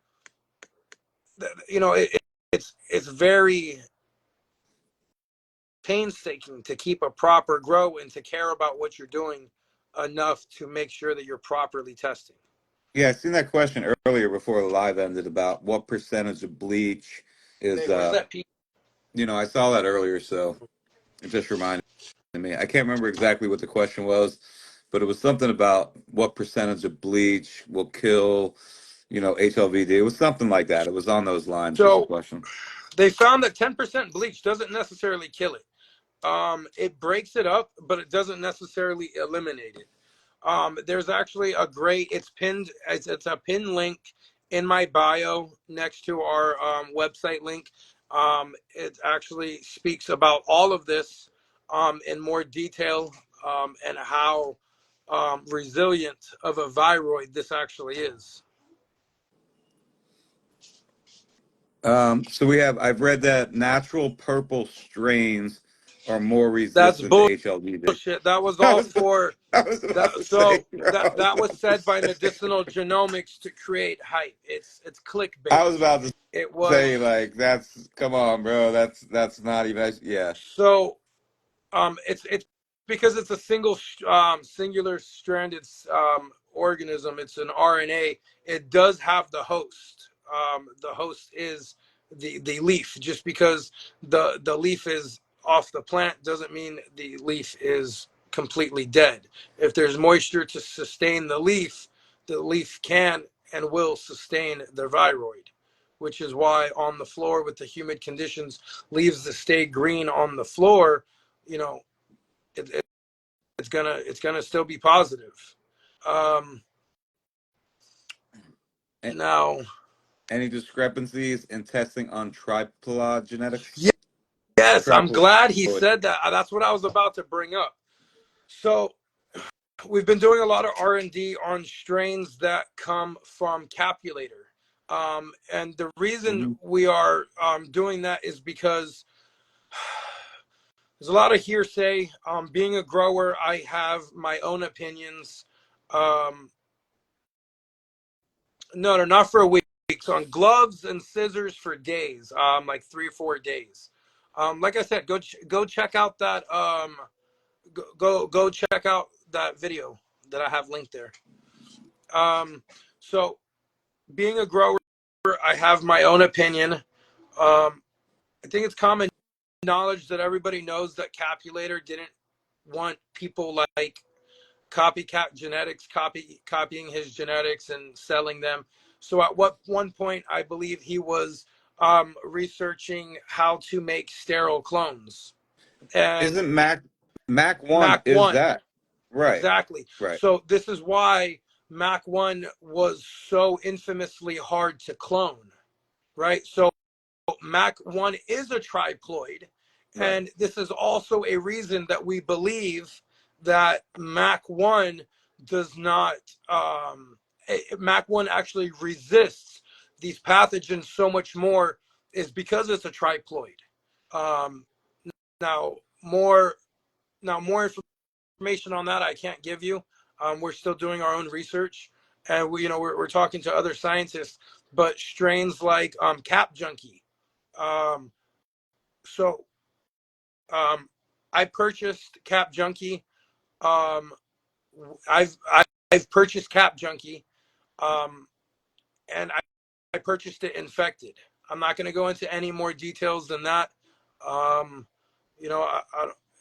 it's very painstaking to keep a proper grow and to care about what you're doing enough to make sure that you're properly testing. Yeah, I seen that question earlier before the live ended about what percentage of bleach is, Hey, where's that piece? I saw that earlier, so it just reminded me. I can't remember exactly what the question was, but it was something about what percentage of bleach will kill, HLVD. It was something like that. It was on those lines was the So question. they found that 10% bleach doesn't necessarily kill it. It breaks it up, but it doesn't necessarily eliminate it. There's actually it's pinned, it's a pinned link in my bio next to our website link. It actually speaks about all of this in more detail, and how resilient of a viroid this actually is. So we have, I've read that natural purple strains are more That's resistant to HLV. bullshit. That was I all was, for I was that. about to say, So bro, I was that was about to said by say, medicinal genomics to create hype. It's I clickbait. was about to It say, was like, that's, come on, bro. That's not even, yeah. so it's because it's a singular stranded organism. It's an RNA. It does have the host. The host is the leaf. Just because the leaf is off the plant doesn't mean the leaf is completely dead. If there's moisture to sustain the leaf can and will sustain the viroid, which is why on the floor with the humid conditions, leaves that stay green on the floor, you know, it, it's gonna still be positive. Um, A- Now, Any discrepancies in testing on triploid genetics? yes, I'm Triploid. glad he said that. That's what I was about to bring up. So we've been doing a lot of R&D on strains that come from Capulator. And the reason Mm-hmm. we are doing that is because there's a lot of hearsay. Being a grower, I have my own opinions. Um, no, not for a week. On gloves and scissors for days, like 3 or 4 days. Like I said, go check out that go check out that video that I have linked there. So being a grower, I have my own opinion. I think it's common knowledge that everybody knows that Capulator didn't want people like copycat genetics, copying his genetics and selling them. So at one point, I believe he was researching how to make sterile clones. And Isn't Mac one? Mac Is One, that right? exactly. Right. So this is why Mac One was so infamously hard to clone, right? So Mac 1 is a triploid. Right. And this is also a reason that we believe that Mac 1 does not, Mac 1 actually resists these pathogens so much more, is because it's a triploid. Um, now, more more information on that I can't give you. We're still doing our own research, and we're talking to other scientists. But strains like Cap Junkie, um, so I purchased Cap Junkie. Um, I've I've purchased Cap Junkie, um, and I purchased it infected. I'm not going to go into any more details than that. Um,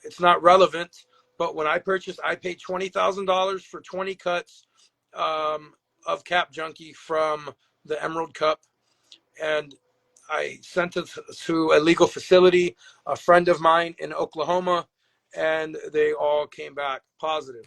it's not relevant. But when I purchased, I paid $20,000 for 20 cuts of Cap Junkie from the Emerald Cup, and I sent it to a legal facility, a friend of mine in Oklahoma, and they all came back positive.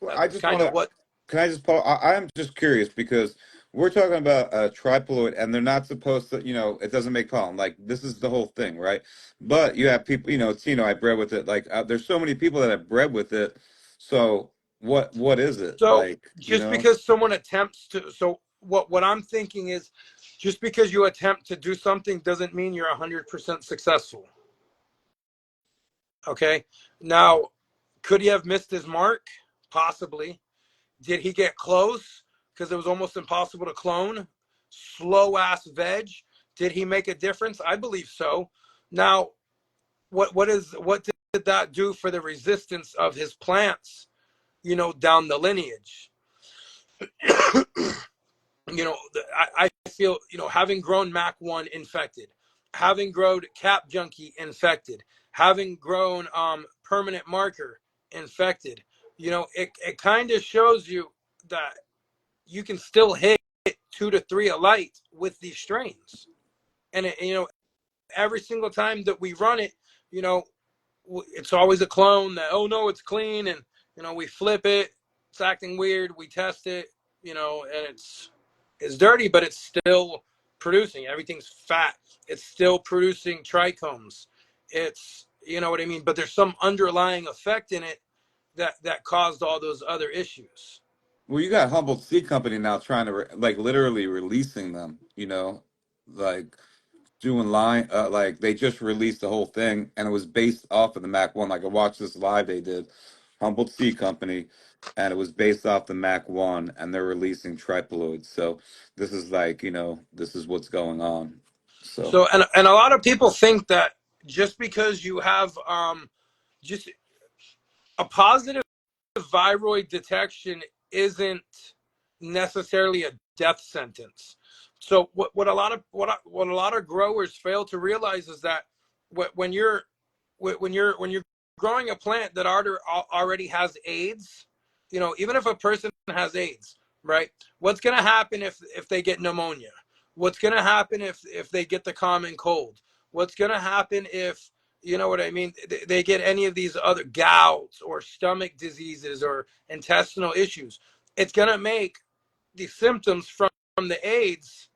Well, I That's just kind want of to. what. Can I just? I am just curious because we're talking about a triploid, and they're not supposed to. It doesn't make pollen. Like this is the whole thing, right? But you have people. I bred with it. Like there's so many people that have bred with it. So what is it So like? just because someone attempts to, so what I'm thinking is, just because you attempt to do something doesn't mean you're 100% successful. Okay. Now, could he have missed his mark? Possibly. Did he get close? Because it was almost impossible to clone. Slow ass veg. Did he make a difference? I believe so. Now, what did that do for the resistance of his plants? Down the lineage. I feel, having grown Mac One infected, having grown Cap Junkie infected, having grown Permanent Marker infected. It kind of shows you that you can still hit 2 to 3 a light with these strains. And every single time that we run it, you know, it's always a clone that, oh no, it's clean, and we flip it, it's acting weird, we test it, and it's dirty, but it's still producing. Everything's fat. It's still producing trichomes. It's, you know what I mean? But there's some underlying effect in it that caused all those other issues. Well, you got Humboldt Seed Company now trying to like literally releasing them, like doing line like they just released the whole thing and it was based off of the Mac 1. Like I watched this live they did, Humboldt Seed Company, and it was based off the Mac 1 and they're releasing triploids. So this is like, this is what's going on. So So and a lot of people think that just because you have just a positive viroid detection isn't necessarily a death sentence. So what a lot of what a lot of growers fail to realize is that when you're growing a plant that already has AIDS, even if a person has AIDS, right? What's going to happen if they get pneumonia? What's going to happen if they get the common cold? What's going to happen if, you know what I mean, they get any of these other gouts or stomach diseases or intestinal issues? It's going to make the symptoms from the AIDS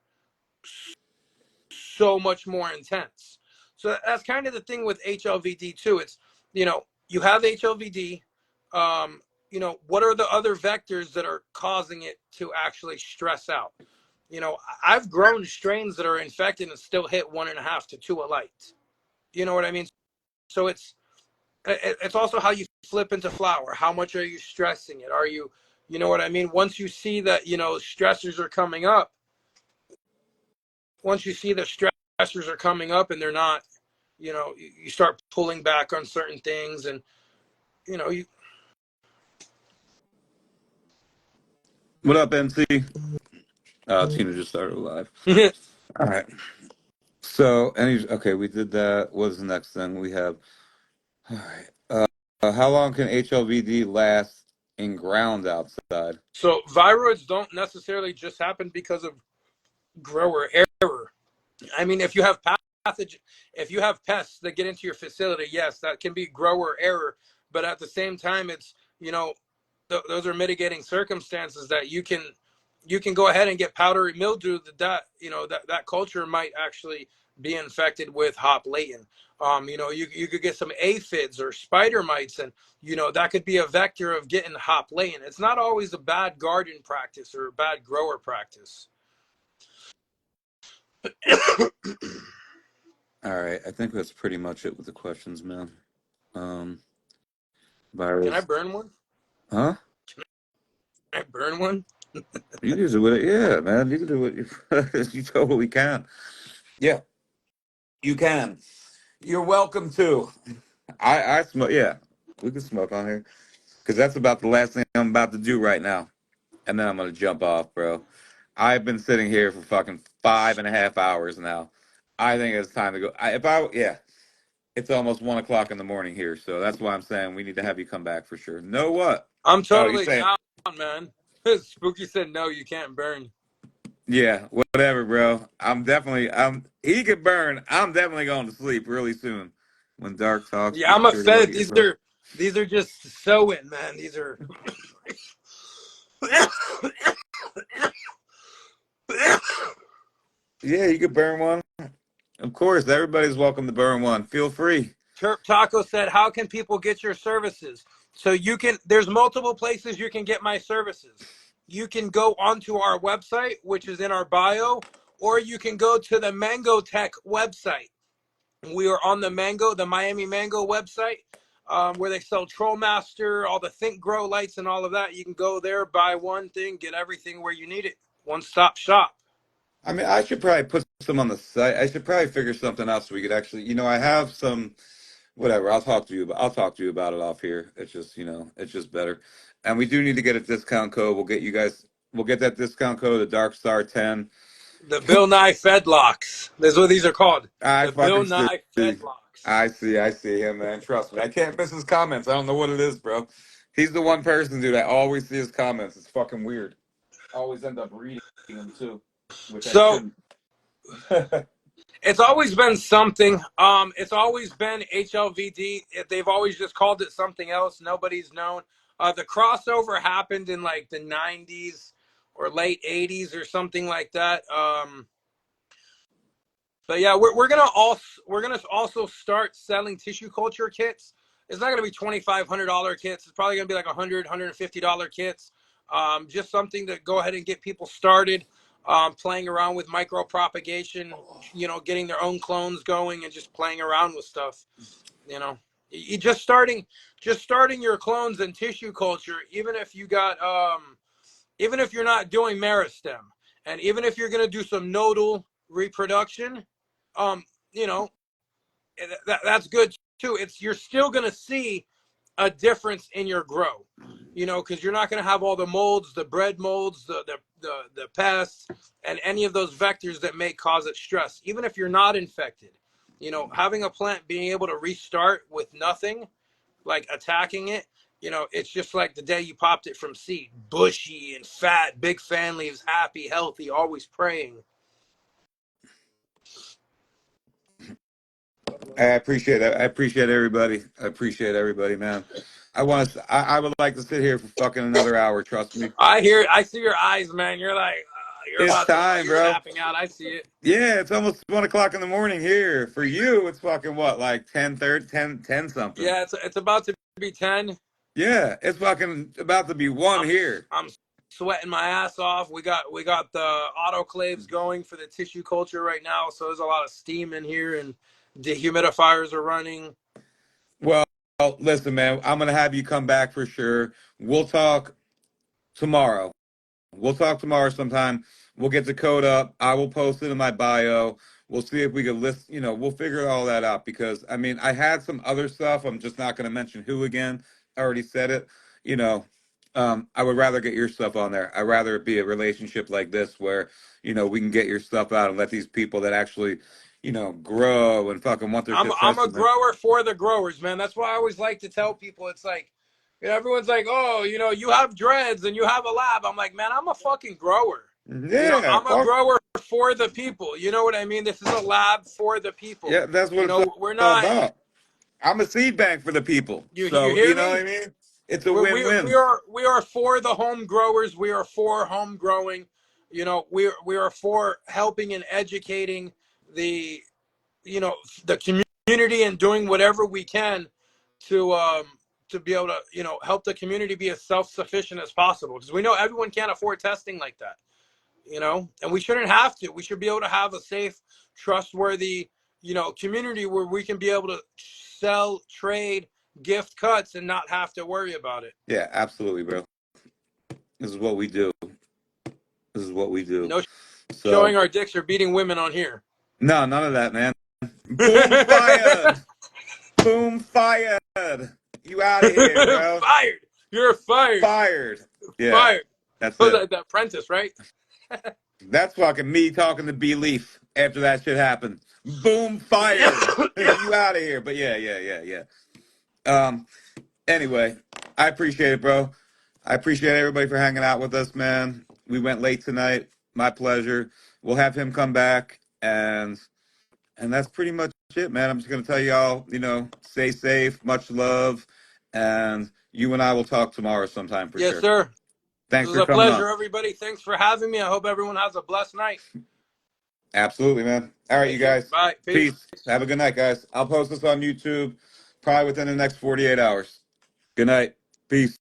so much more intense. So that's kind of the thing with HLVD too. It's, you have HLVD. What are the other vectors that are causing it to actually stress out? I've grown strains that are infected and still hit 1.5 to 2 a light. You know what I mean? So it's also how you flip into flower. How much are you stressing it? Are you, you know what I mean? Once you see that, stressors are coming up, once you see the stressors are coming up and they're not, you start pulling back on certain things, and you. what up, MC? Tina just started live. All right. So, okay, we did that. What's the next thing we have? All right. How long can HLVD last in ground outside? So viroids don't necessarily just happen because of grower error. I mean, if you have pests that get into your facility, yes, that can be grower error. But at the same time, it's, those are mitigating circumstances that you can go ahead and get powdery mildew that culture might actually be infected with hop latent. You could get some aphids or spider mites, and that could be a vector of getting hop latent. It's not always a bad garden practice or a bad grower practice. All right, I think that's pretty much it with the questions, man. Um, Can I virus, burn one? huh? Can I burn one? You can do it, yeah, man. You can do it. You totally can. Yeah, you can. You're welcome to. I smoke. Yeah, we can smoke on here because that's about the last thing I'm about to do right now, and then I'm gonna jump off, bro. I've been sitting here for fucking 5.5 hours now. I think it's time to go. Yeah, it's almost 1 o'clock in the morning here, so that's why I'm saying we need to have you come back for sure. Know what? I'm Oh, you totally saying? down, man. Spooky said no, you can't burn. Yeah, whatever, bro. I'm definitely. He could burn. I'm definitely going to sleep really soon. When dark talks, Yeah, be I'm a sure to look fed. at your These phone. are these are just sewing, man. These are. Yeah, you could burn one. Of course, everybody's welcome to burn one. Feel free. Turp Taco said, "How can people get your services?" So there's multiple places you can get my services. You can go onto our website, which is in our bio, or you can go to the Mango Tech website. We are on the Miami Mango website, where they sell Trollmaster, all the Think Grow lights, and all of that. You can go there, buy one thing, get everything where you need it. One stop shop. I mean, I should probably put some on the site. I should probably figure something out so we could actually, I have some. Whatever. I'll talk to you about it off here. It's just, it's just better. And we do need to get a discount code. We'll get you guys. We'll get that discount code, the Dark Star 10. The Bill Nye Fedlocks. That's what these are called. I The Bill fucking see. Nye Fedlocks. I see him, man. Trust me. I can't miss his comments. I don't know what it is, bro. He's the one person, dude. I always see his comments. It's fucking weird. I always end up reading them too, which I So shouldn't. it's always been something. It's always been HLVD. They've always just called it something else. Nobody's known. The crossover happened in like the 90s or late 80s or something like that. But yeah, we're gonna also start selling tissue culture kits. It's not gonna be $2,500 kits. It's probably gonna be like $150 kits. Just something to go ahead and get people started, playing around with micro propagation. Getting their own clones going and just playing around with stuff. You know, you just starting your clones in tissue culture, even if you're not doing meristem, and even if you're gonna do some nodal reproduction, um, you know, that's good too. You're still going to see a difference in your grow, because you're not going to have all the molds, the bread molds, the pests, and any of those vectors that may cause it stress. Even if you're not infected, having a plant being able to restart with nothing, like attacking it. It's just like the day you popped it from seed, bushy and fat, big fan leaves, happy, healthy, always praying. I appreciate it. I appreciate everybody. I appreciate everybody, man. I would like to sit here for fucking another hour. Trust me. I see your eyes, man. You're like, It's time, you're bro. tapping out. I see it. Yeah, it's almost 1 o'clock in the morning here. For you, it's fucking what, like 10:30, 10 something. Yeah, it's about to be 10. Yeah, it's fucking about to be one I'm here. I'm sweating my ass off. We got the autoclaves going for the tissue culture right now, so there's a lot of steam in here, and dehumidifiers are running. Well, listen, man, I'm gonna have you come back for sure. We'll talk tomorrow. We'll talk tomorrow sometime. We'll get the code up. I will post it in my bio. We'll see if we can list, we'll figure all that out because I mean, I had some other stuff. I'm just not going to mention who again. I already said it. You know, I would rather get your stuff on there. I'd rather it be a relationship like this where, we can get your stuff out and let these people that actually, grow and fucking want their I'm shit I'm a tested. grower for the growers, man. That's why I always like to tell people. It's like, everyone's like, oh, you have dreads and you have a lab. I'm like, man, I'm a fucking grower. Yeah, I'm a fuck. grower for the people. You know what I mean? This is a lab for the people. Yeah, that's what it's all We're all not. about. I'm a seed bank for the people. You So, hear you know what me? I mean? It's a We win-win. are for the home growers. We are for home growing. We are for helping and educating the the community and doing whatever we can to be able to help the community be as self-sufficient as possible, because we know everyone can't afford testing like that, and we shouldn't have to. We should be able to have a safe, trustworthy community where we can be able to sell, trade, gift cuts and not have to worry about it. Yeah, absolutely, bro. This is what we do. This is what we do. No So, showing our dicks or beating women on here. no, none of that, man. Boom fired. Boom fired. You out of here, bro. Fired. You're fired. Fired. Yeah, Fired. that's Was it. that the apprentice, right? That's fucking me talking to B Leaf after that shit happened. Boom fired. You out of here. But yeah, yeah, yeah, yeah. Um, Anyway, I appreciate it, bro. I appreciate everybody for hanging out with us, man. We went late tonight. My pleasure. We'll have him come back, and that's pretty much it, man. I'm just gonna tell y'all, stay safe, much love, and you and I will talk tomorrow sometime for Yes, sure. sir. This Thanks was for a coming on. pleasure, everybody. Thanks for having me. I hope everyone has a blessed night. Absolutely, man. All right, you Thank you. guys. Bye. Peace. Peace. Have a good night, guys. I'll post this on YouTube probably within the next 48 hours. Good night. Peace.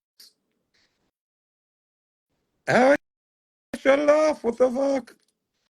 All right, shut it off. What the fuck?